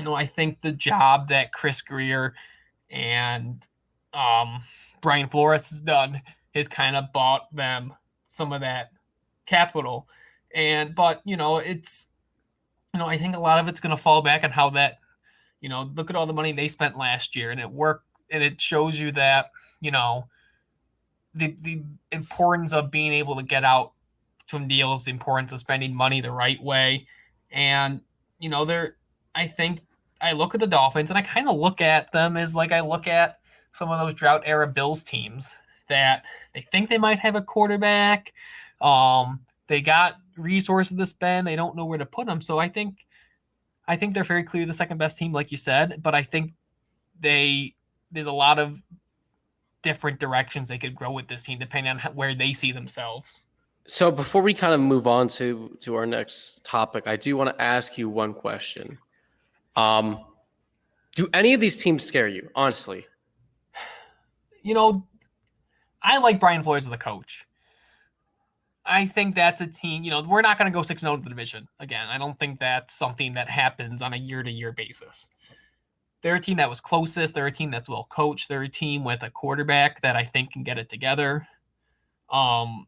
I think the job that Chris Greer and Brian Flores has done has kind of bought them some of that capital. But it's, I think a lot of it's going to fall back on how that, look at all the money they spent last year, and it worked, and it shows you that, the importance of being able to get out from deals, the importance of spending money the right way. And, I think I look at the Dolphins, and I kind of look at them as like I look at some of those drought era Bills teams that they think they might have a quarterback. They got resources to spend. They don't know where to put them. So I think they're very clearly the second best team, like you said, but I think there's a lot of different directions they could grow with this team depending on where they see themselves. So before we kind of move on to our next topic, I do want to ask you one question. Do any of these teams scare you, honestly? I like Brian Flores as a coach. I think that's a team, we're not going to go 6-0 in the division. Again, I don't think that's something that happens on a year-to-year basis. They're a team that was closest. They're a team that's well coached. They're a team with a quarterback that I think can get it together. I'll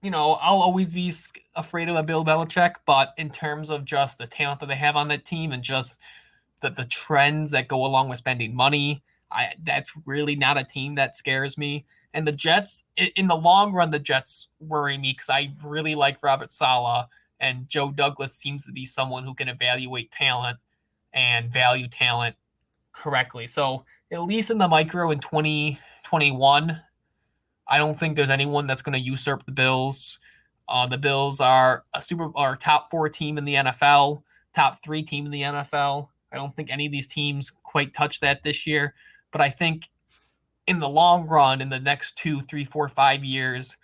always be afraid of a Bill Belichick, but in terms of just the talent that they have on that team and just the trends that go along with spending money, that's really not a team that scares me. And the Jets, in the long run, the Jets worry me because I really like Robert Saleh, and Joe Douglas seems to be someone who can evaluate talent and value talent correctly. So at least in the micro in 2021, I don't think there's anyone that's going to usurp the Bills. The Bills are a top 4 team in the NFL, top 3 team in the NFL. I don't think any of these teams quite touch that this year, but I think in the long run, in the next 2, 3, 4, 5 years,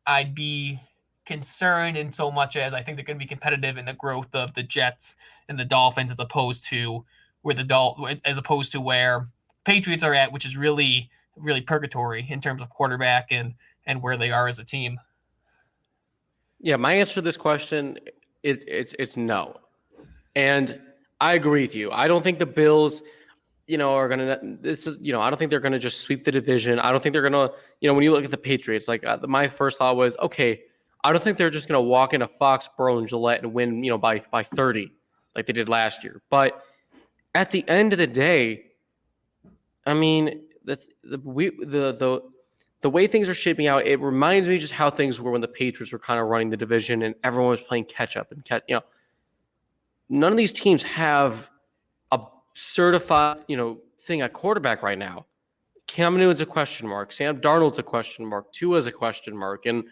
I'd be concerned in so much as I think they're going to be competitive in the growth of the Jets and the Dolphins as opposed to where Patriots are at, which is really, really purgatory in terms of quarterback and where they are as a team. Yeah, my answer to this question, it's no. And I agree with you. I don't think the Bills, are going to, I don't think they're going to just sweep the division. I don't think they're going to, when you look at the Patriots, like my first thought was, okay, I don't think they're just going to walk into Foxborough and Gillette and win, by 30 like they did last year. But at the end of the day, I mean, the way things are shaping out, it reminds me just how things were when the Patriots were kind of running the division and everyone was playing catch up and none of these teams have a certified, thing at quarterback right now. Cam Newton's a question mark. Sam Darnold's a question mark. Tua's a question mark. And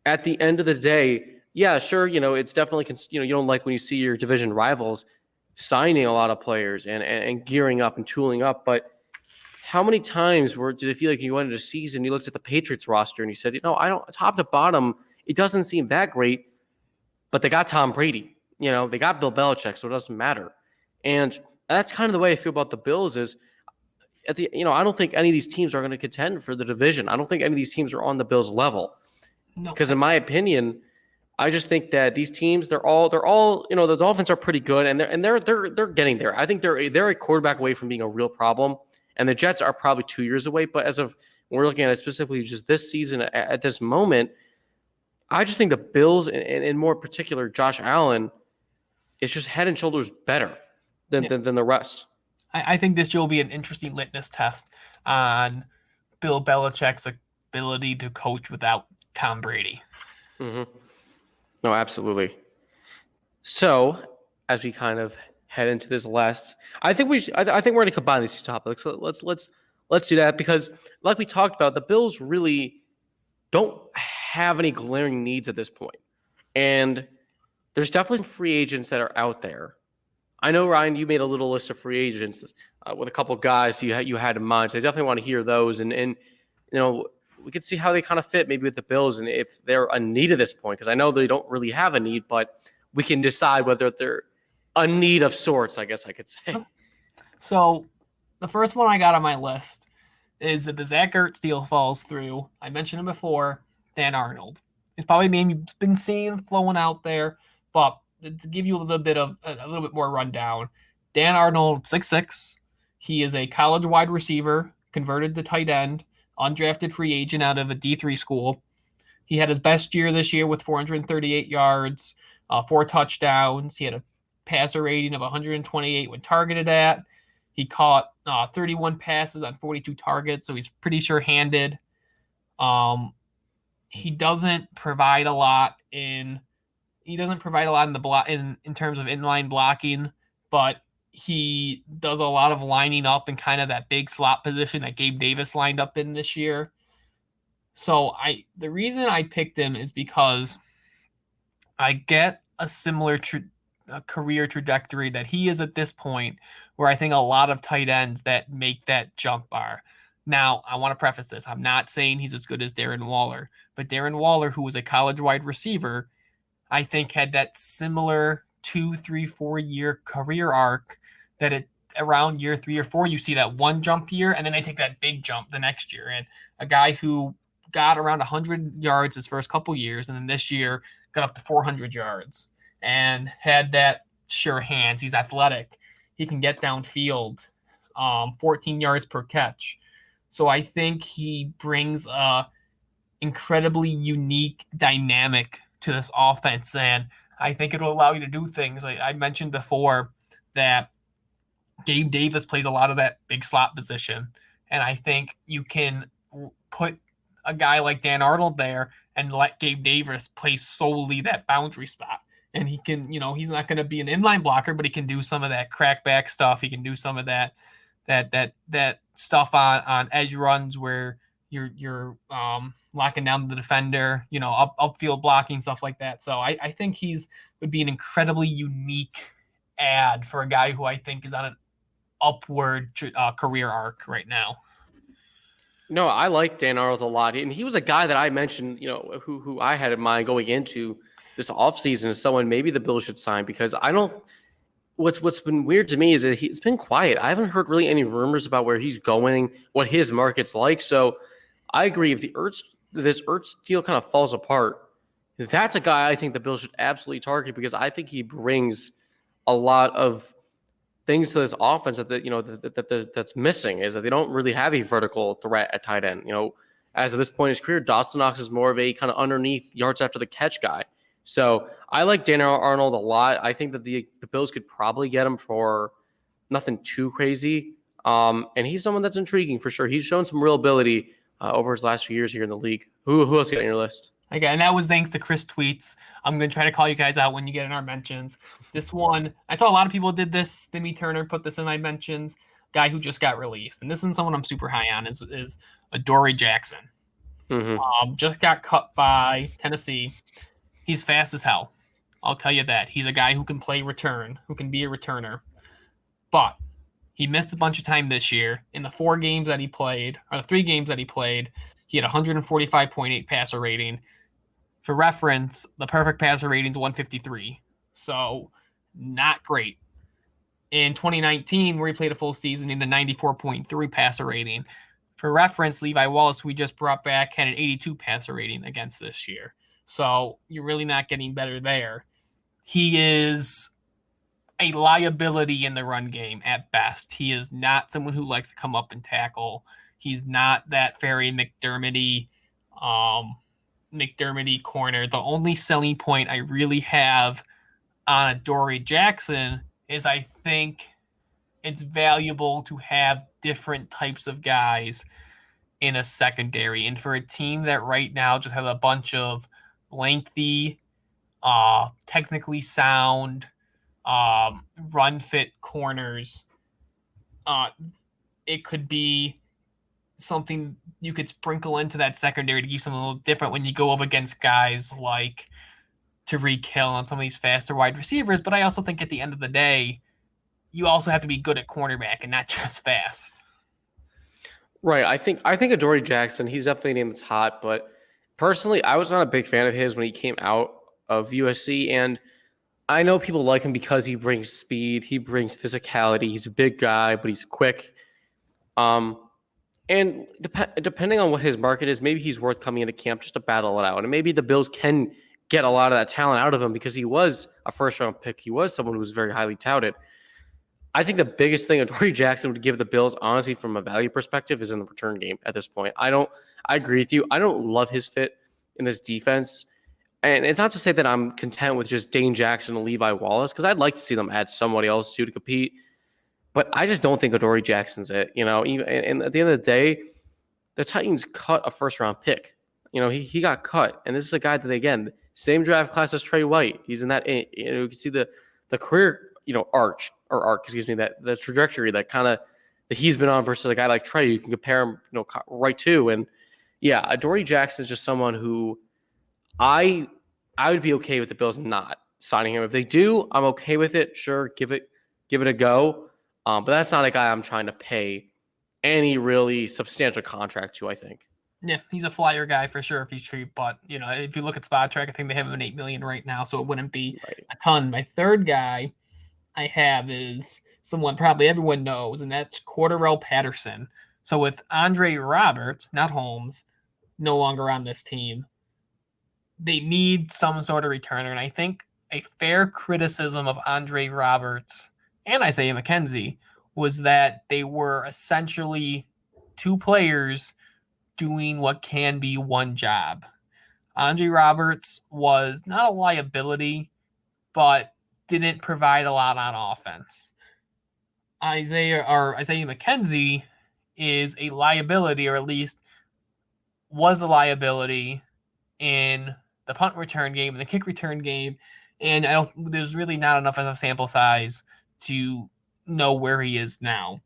at the end of the day, yeah, sure, it's definitely, you don't like when you see your division rivals signing a lot of players and gearing up and tooling up. But how many times did it feel like you went into a season, you looked at the Patriots roster and you said, I don't, top to bottom, it doesn't seem that great, but they got Tom Brady. They got Bill Belichick, so it doesn't matter. And that's kind of the way I feel about the Bills is I don't think any of these teams are going to contend for the division. I don't think any of these teams are on the Bills level. No. Because in my opinion, I just think that these teams, they're all, the Dolphins are pretty good and they're getting there. I think they're a quarterback away from being a real problem. And the Jets are probably 2 years away. But as of we're looking at it specifically just this season at this moment, I just think the Bills and more particular Josh Allen is just head and shoulders better than the rest. I think this will be an interesting litmus test on Bill Belichick's ability to coach without Tom Brady. Mm-hmm. No, absolutely. So as we kind of head into this last, I think we're going to combine these two topics. So let's do that because, like we talked about, the Bills really don't have any glaring needs at this point, and there's definitely some free agents that are out there. I know, Ryan, you made a little list of free agents with a couple guys you had in mind. So I definitely want to hear those, and we could see how they kind of fit maybe with the Bills and if they're a need at this point, because I know they don't really have a need, but we can decide whether they're a need of sorts, I guess I could say. So the first one I got on my list is that the Zach Ertz deal falls through. I mentioned him before, Dan Arnold. It's probably maybe been seen flowing out there, but to give you a little bit more rundown, Dan Arnold, 6'6". He is a college wide receiver, converted to tight end, undrafted free agent out of a D3 school. He had his best year this year with 438 yards, 4 touchdowns. He had a passer rating of 128 when targeted at. He caught 31 passes on 42 targets, so he's pretty sure-handed. He doesn't provide a lot in the block in terms of inline blocking, but he does a lot of lining up in kind of that big slot position that Gabe Davis lined up in this year. So the reason I picked him is because I get a similar career trajectory that he is at this point, where I think a lot of tight ends that make that jump are Now, I want to preface this. I'm not saying he's as good as Darren Waller, but Darren Waller, who was a college wide receiver, I think had that similar 2, 3, 4 year career arc that around year 3 or 4, you see that one jump year, and then they take that big jump the next year. And a guy who got around 100 yards his first couple years, and then this year got up to 400 yards and had that sure hands. He's athletic. He can get downfield, 14 yards per catch. So I think he brings a incredibly unique dynamic to this offense, and I think it'll allow you to do things. Like I mentioned before that Gabe Davis plays a lot of that big slot position, and I think you can put a guy like Dan Arnold there and let Gabe Davis play solely that boundary spot. And he can, he's not going to be an inline blocker, but he can do some of that crackback stuff. He can do some of that stuff on edge runs where you're locking down the defender, upfield blocking, stuff like that. So I think would be an incredibly unique add for a guy who I think is on an upward career arc right now. No, I like Dan Arnold a lot. And he was a guy that I mentioned, who I had in mind going into this offseason as someone maybe the Bills should sign, because I don't – what's been weird to me is that he's been quiet. I haven't heard really any rumors about where he's going, what his market's like. So I agree, if this Ertz deal kind of falls apart, that's a guy I think the Bills should absolutely target, because I think he brings a lot of things to this offense that's missing, is that they don't really have a vertical threat at tight end. As of this point in his career, Dawson Knox is more of a kind of underneath yards after the catch guy. So I like Dan Arnold a lot. I think that the Bills could probably get him for nothing too crazy. And he's someone that's intriguing for sure. He's shown some real ability over his last few years here in the league. Who else you got on your list? Okay, and that was thanks to Chris Tweets. I'm going to try to call you guys out when you get in our mentions. This one, I saw a lot of people did this. Timmy Turner put this in my mentions. Guy who just got released. And this is someone I'm super high on is Adoree Jackson. Mm-hmm. Just got cut by Tennessee. He's fast as hell. I'll tell you that. He's a guy who can play return, who can be a returner. But he missed a bunch of time this year. In the 4 games that he played, or the 3 games that he played, he had 145.8 passer rating. For reference, the perfect passer rating is 153. So not great. In 2019, where he played a full season, he had a 94.3 passer rating. For reference, Levi Wallace, we just brought back, had an 82 passer rating against this year. So you're really not getting better there. He is a liability in the run game at best. He is not someone who likes to come up and tackle. He's not that very McDermotty corner. The only selling point I really have on Adoree Jackson is I think it's valuable to have different types of guys in a secondary. And for a team that right now just has a bunch of lengthy, technically sound, run fit corners, it could be something you could sprinkle into that secondary to give something a little different when you go up against guys like Tyreek Hill and some of these faster wide receivers. But I also think at the end of the day, you also have to be good at cornerback and not just fast. Right. I think Adoree Jackson, he's definitely a name that's hot, but personally, I was not a big fan of his when he came out of USC, and I know people like him because he brings speed, he brings physicality, he's a big guy, but he's quick. And depending on what his market is, maybe he's worth coming into camp just to battle it out. And maybe the Bills can get a lot of that talent out of him because he was a first-round pick. He was someone who was very highly touted. I think the biggest thing Adoree Jackson would give the Bills, honestly, from a value perspective, is in the return game at this point. I agree with you. I don't love his fit in this defense. And it's not to say that I'm content with just Dane Jackson and Levi Wallace, because I'd like to see them add somebody else too to compete. But I just don't think Adoree Jackson's it. And at the end of the day, the Titans cut a first-round pick. He got cut. And this is a guy that, again, same draft class as Trey White. He's in that, you can see the career, that the trajectory that he's been on versus a guy like Trey. You can compare him, right to. And yeah, Adoree Jackson is just someone who I would be okay with the Bills not signing him. If they do, I'm okay with it. Sure, give it a go. But that's not a guy I'm trying to pay any really substantial contract to, I think. Yeah, he's a flyer guy for sure if he's cheap. But if you look at Spot Track, I think they have him at $8 million right now, so it wouldn't be Right. a ton. My third guy I have is someone probably everyone knows, and that's Cordarrelle Patterson. So with Andre Roberts, not Holmes, no longer on this team, they need some sort of returner. And I think a fair criticism of Andre Roberts and Isaiah McKenzie was that they were essentially two players doing what can be one job. Andre Roberts was not a liability, but didn't provide a lot on offense. Isaiah McKenzie is a liability, or at least was a liability in the punt return game and the kick return game, and there's really not enough of a sample size to know where he is now.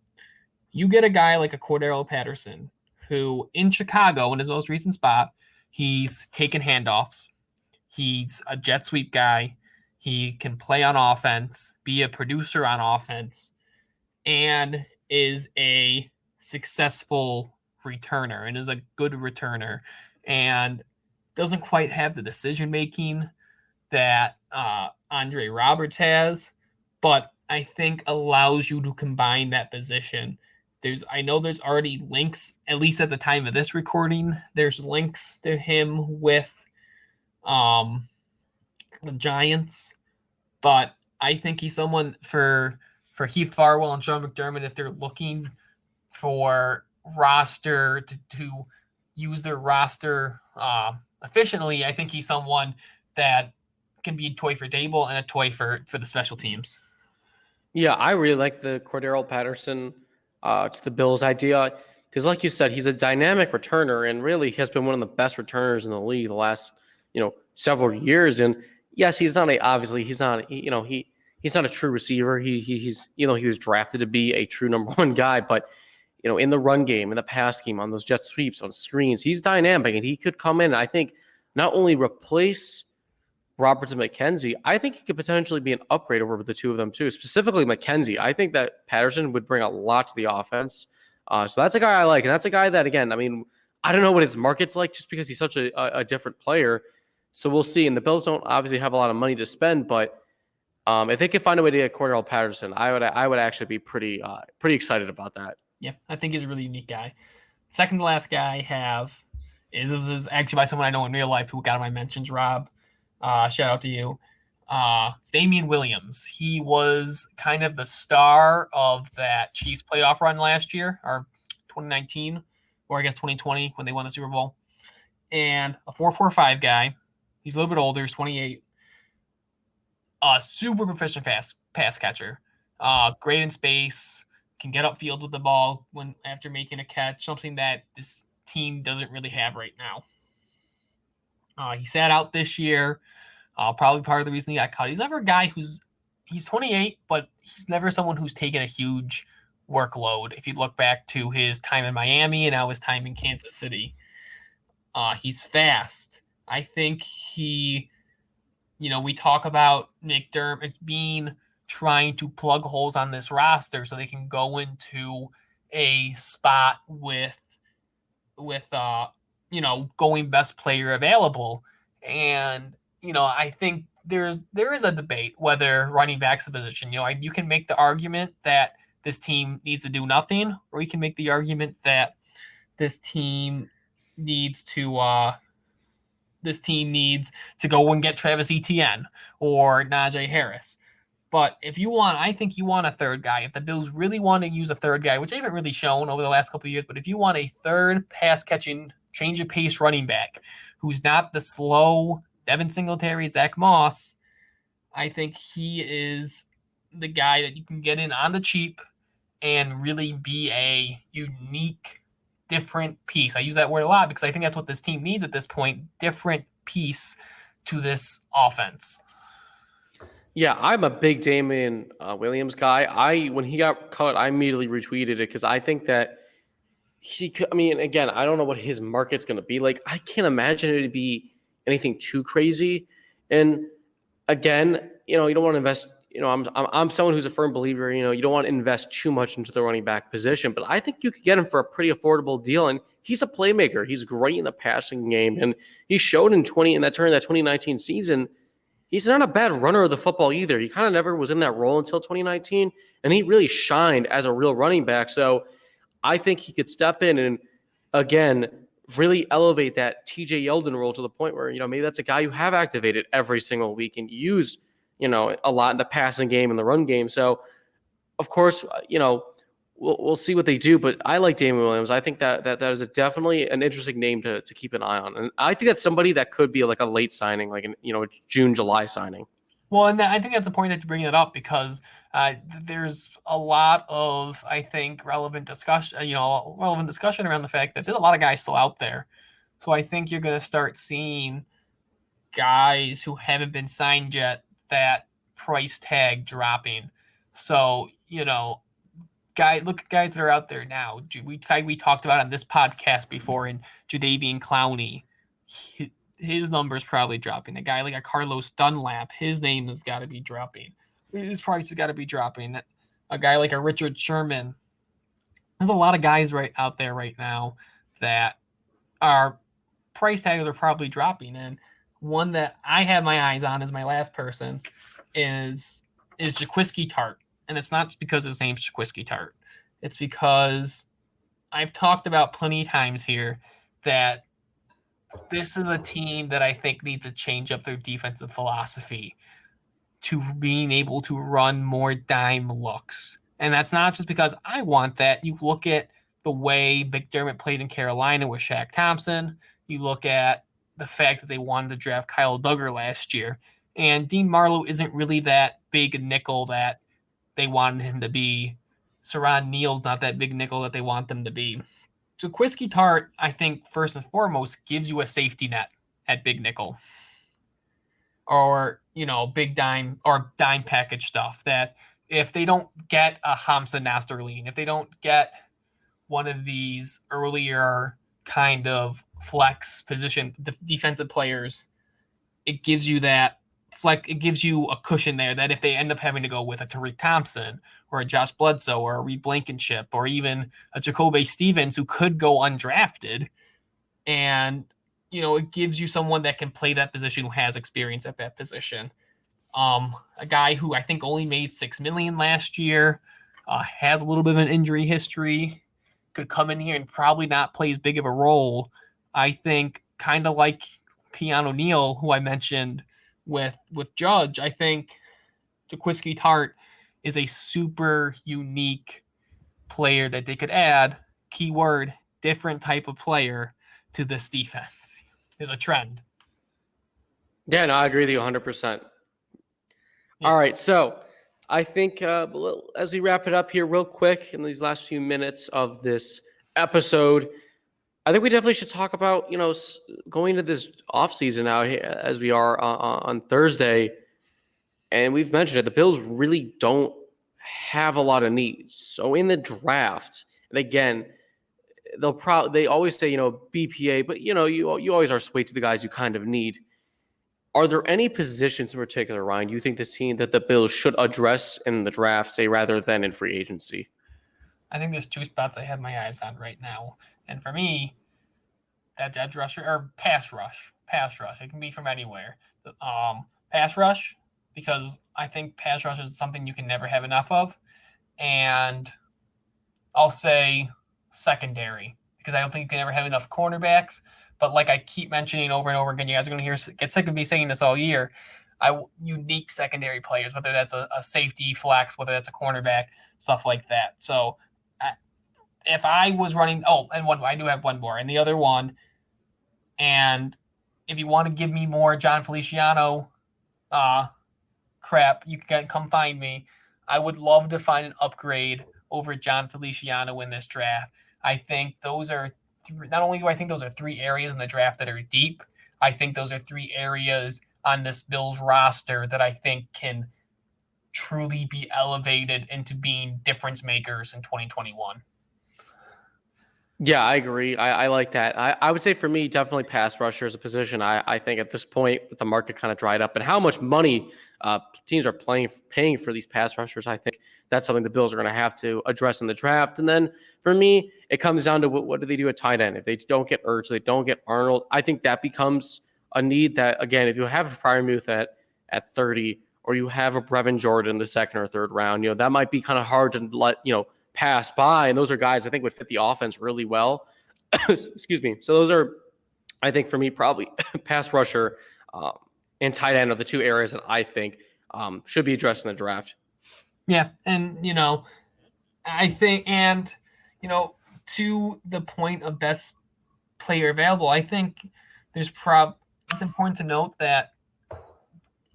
You get a guy like a Cordarrelle Patterson, who in Chicago, in his most recent spot, he's taken handoffs. He's a jet sweep guy. He can play on offense, be a producer on offense, and is a successful returner and is a good returner, and doesn't quite have the decision making that Andre Roberts has, but I think allows you to combine that position. I know there's already links, at least at the time of this recording, there's links to him with the Giants, but I think he's someone for Heath Farwell and Sean McDermott, if they're looking for roster to use their roster efficiently. I think he's someone that can be a toy for Dable and a toy for the special teams. Yeah, I really like the Cordarrelle Patterson to the Bills idea because, like you said, he's a dynamic returner and really has been one of the best returners in the league the last several years. And yes, he's not he's not a true receiver. He was drafted to be a true number one guy, but in the run game, in the pass game, on those jet sweeps, on screens, he's dynamic and he could come in and I think not only replace Roberts and McKenzie, I think he could potentially be an upgrade over the two of them too, specifically McKenzie. I think that Patterson would bring a lot to the offense. So that's a guy I like. And that's a guy that, again, I don't know what his market's like just because he's such a different player. So we'll see. And the Bills don't obviously have a lot of money to spend, but if they could find a way to get Cordarrelle Patterson, I would actually be pretty excited about that. Yeah, I think he's a really unique guy. Second to last guy I have this is actually by someone I know in real life who got my mentions, Rob. Shout out to you. It's Damian Williams. He was kind of the star of that Chiefs playoff run last year, or 2019, or I guess 2020 when they won the Super Bowl. And a 4.45 guy. He's a little bit older. He's 28. Super proficient pass catcher. Great in space. Can get upfield with the ball after making a catch. Something that this team doesn't really have right now. He sat out this year. Probably part of the reason he got cut. He's never a guy he's 28, but he's never someone who's taken a huge workload. If you look back to his time in Miami and now his time in Kansas City, he's fast. I think we talk about McDermott trying to plug holes on this roster so they can go into a spot with going best player available. And, I think there is a debate whether running back's a position. You can make the argument that this team needs to do nothing, or you can make the argument that this team needs to go and get Travis Etienne or Najee Harris. But I think you want a third guy. If the Bills really want to use a third guy, which they haven't really shown over the last couple of years, but if you want a third pass-catching, change-of-pace running back who's not the slow Devin Singletary, Zach Moss, I think he is the guy that you can get in on the cheap and really be a unique, different piece. I use that word a lot because I think that's what this team needs at this point, different piece to this offense. Yeah, I'm a big Damian Williams guy. When he got cut, I immediately retweeted it because I think that again, I don't know what his market's going to be like. I can't imagine it to be anything too crazy. And again, you don't want to invest I'm someone who's a firm believer, you don't want to invest too much into the running back position, but I think you could get him for a pretty affordable deal. And he's a playmaker. He's great in the passing game. And he showed during that 2019 season, he's not a bad runner of the football either. He kind of never was in that role until 2019, and he really shined as a real running back. So I think he could step in and, again, really elevate that TJ Yeldon role to the point where, maybe that's a guy you have activated every single week and use, a lot in the passing game and the run game. So, of course, we'll see what they do, but I like Damian Williams. I think that is definitely an interesting name to keep an eye on. And I think that's somebody that could be like a late signing, like a June, July signing. Well, and I think that's a point that you bring it up because there's a lot of, I think, relevant discussion around the fact that there's a lot of guys still out there. So I think you're going to start seeing guys who haven't been signed yet, that price tag dropping. So, look at guys that are out there now. We talked about on this podcast before, in Jadeveon Clowney. His number's probably dropping. A guy like a Carlos Dunlap, his name has got to be dropping. His price has got to be dropping. A guy like a Richard Sherman. There's a lot of guys out there right now that our price tags are probably dropping. And one that I have my eyes on as my last person is Jaquiski Tart. And it's not just because his name's Jaquiski Tart. It's because I've talked about plenty of times here that this is a team that I think needs to change up their defensive philosophy to being able to run more dime looks. And that's not just because I want that. You look at the way McDermott played in Carolina with Shaq Thompson. You look at the fact that they wanted to draft Kyle Duggar last year. And Dean Marlowe isn't really that big nickel that they wanted him to be. Saran Neal's not that big nickel that they want them to be. So Jaquiski Tart, I think, first and foremost, gives you a safety net at big nickel. Or, big dime or dime package stuff that if they don't get a Hamza Nasterleen, if they don't get one of these earlier kind of flex position defensive players, it gives you that it gives you a cushion there that if they end up having to go with a Tariq Thompson or a Josh Bledsoe or a Reed Blankenship or even a Jacoby Stevens who could go undrafted, and it gives you someone that can play that position, who has experience at that position. A guy who I think only made $6 million last year, has a little bit of an injury history, could come in here and probably not play as big of a role. I think kind of like Keanu Neal, who I mentioned with Judge, I think Jaquiski Tart is a super unique player that they could add, keyword, different type of player to this defense. There's a trend. Yeah, no, I agree with you 100%. Yeah. All right, so I think as we wrap it up here real quick in these last few minutes of this episode, I think we definitely should talk about, going into this offseason now as we are on Thursday. And we've mentioned it, the Bills really don't have a lot of needs. So in the draft, and again, they always say, BPA, but, you always are swayed to the guys you kind of need. Are there any positions in particular, Ryan, you think this team that the Bills should address in the draft, say, rather than in free agency? I think there's two spots I have my eyes on right now. And for me, that's edge rusher or pass rush. Pass rush. It can be from anywhere. Pass rush, because I think pass rush is something you can never have enough of. And I'll say secondary, because I don't think you can ever have enough cornerbacks. But like I keep mentioning over and over again, you guys are going to get sick of me saying this all year. Unique secondary players, whether that's a safety, flex, whether that's a cornerback, stuff like that. So if I was running, I do have one more, and the other one, and if you want to give me more John Feliciano crap, you can come find me. I would love to find an upgrade over John Feliciano in this draft. I think those are not only do I think those are three areas in the draft that are deep, I think those are three areas on this Bills roster that I think can truly be elevated into being difference makers in 2021. Yeah, I agree. I like that. I would say for me, definitely pass rusher is a position. I think at this point, with the market kind of dried up and how much money teams are paying for these pass rushers. I think that's something the Bills are going to have to address in the draft. And then for me, it comes down to what do they do at tight end? If they don't get Ertz, they don't get Arnold, I think that becomes a need that, again, if you have a Freiermuth at 30, or you have a Brevin Jordan in the second or third round, that might be kind of hard to let, pass by. And those are guys I think would fit the offense really well. Excuse me. So those are, I think for me, probably pass rusher and tight end are the two areas that I think should be addressed in the draft. Yeah. And, I think, and, to the point of best player available, I think it's important to note that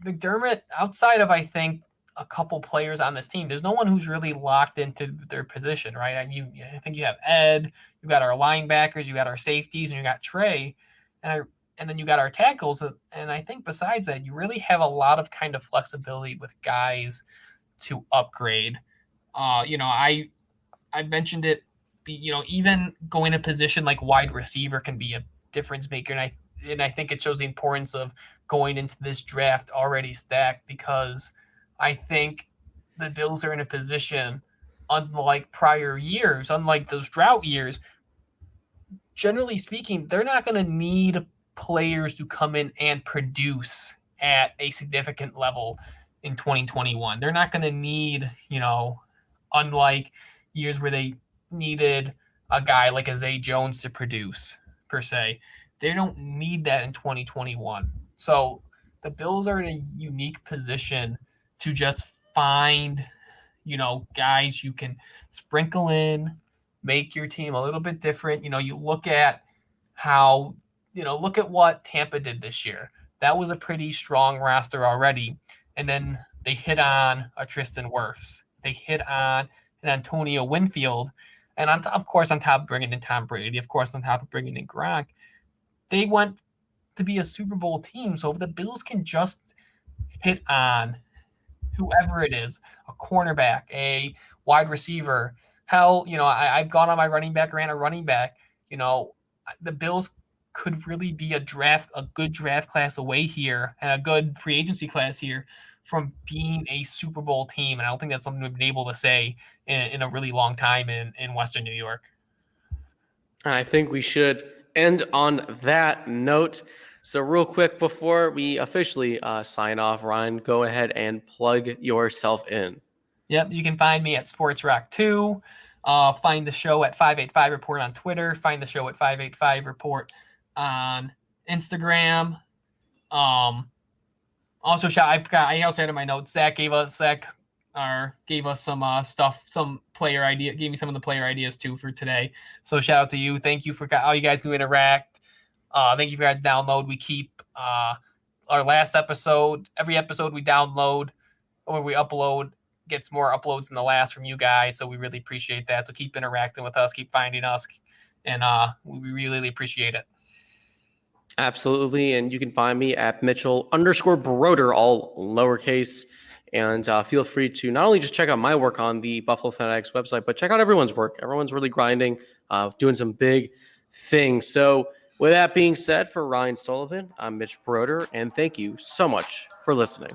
McDermott, outside of, I think, a couple players on this team, there's no one who's really locked into their position, right? I think you have Ed, you got our linebackers, you got our safeties, and you got Trey, and then you got our tackles. And I think besides that, you really have a lot of kind of flexibility with guys to upgrade. I mentioned it, even going a position like wide receiver can be a difference maker. And I think it shows the importance of going into this draft already stacked, because I think the Bills are in a position, unlike prior years, unlike those drought years, generally speaking, they're not going to need players to come in and produce at a significant level in 2021. They're not going to need, unlike years where they needed a guy like a Zay Jones to produce, per se. They don't need that in 2021. So the Bills are in a unique position to just find, guys you can sprinkle in, make your team a little bit different. You look at how, look at what Tampa did this year. That was a pretty strong roster already. And then they hit on a Tristan Wirfs. They hit on an Antonio Winfield. And on top of bringing in Tom Brady, of course, on top of bringing in Gronk, they went to be a Super Bowl team. So if the Bills can just hit on whoever it is, a cornerback, a wide receiver, hell, I've gone on my running back, ran a running back, the Bills could really be a good draft class away here and a good free agency class here from being a Super Bowl team. And I don't think that's something we've been able to say in a really long time in Western New York. I think we should end on that note. So real quick before we officially sign off, Ryan, go ahead and plug yourself in. Yep, you can find me at Sports Rock 2. Find the show at 585 Report on Twitter. Find the show at 585 Report on Instagram. Also, I also had in my notes, Zach gave us some stuff, some player idea, gave me some of the player ideas too for today. So shout out to you. Thank you for all you guys who interact. Thank you for guys download. We keep our last episode, every episode we download or we upload gets more uploads than the last from you guys. So we really appreciate that. So keep interacting with us, keep finding us, and we really appreciate it. Absolutely. And you can find me at Mitchell_Broder, all lowercase. And feel free to not only just check out my work on the Buffalo Fanatics website, but check out everyone's work. Everyone's really grinding, doing some big things. So with that being said, for Ryan Sullivan, I'm Mitch Broder, and thank you so much for listening.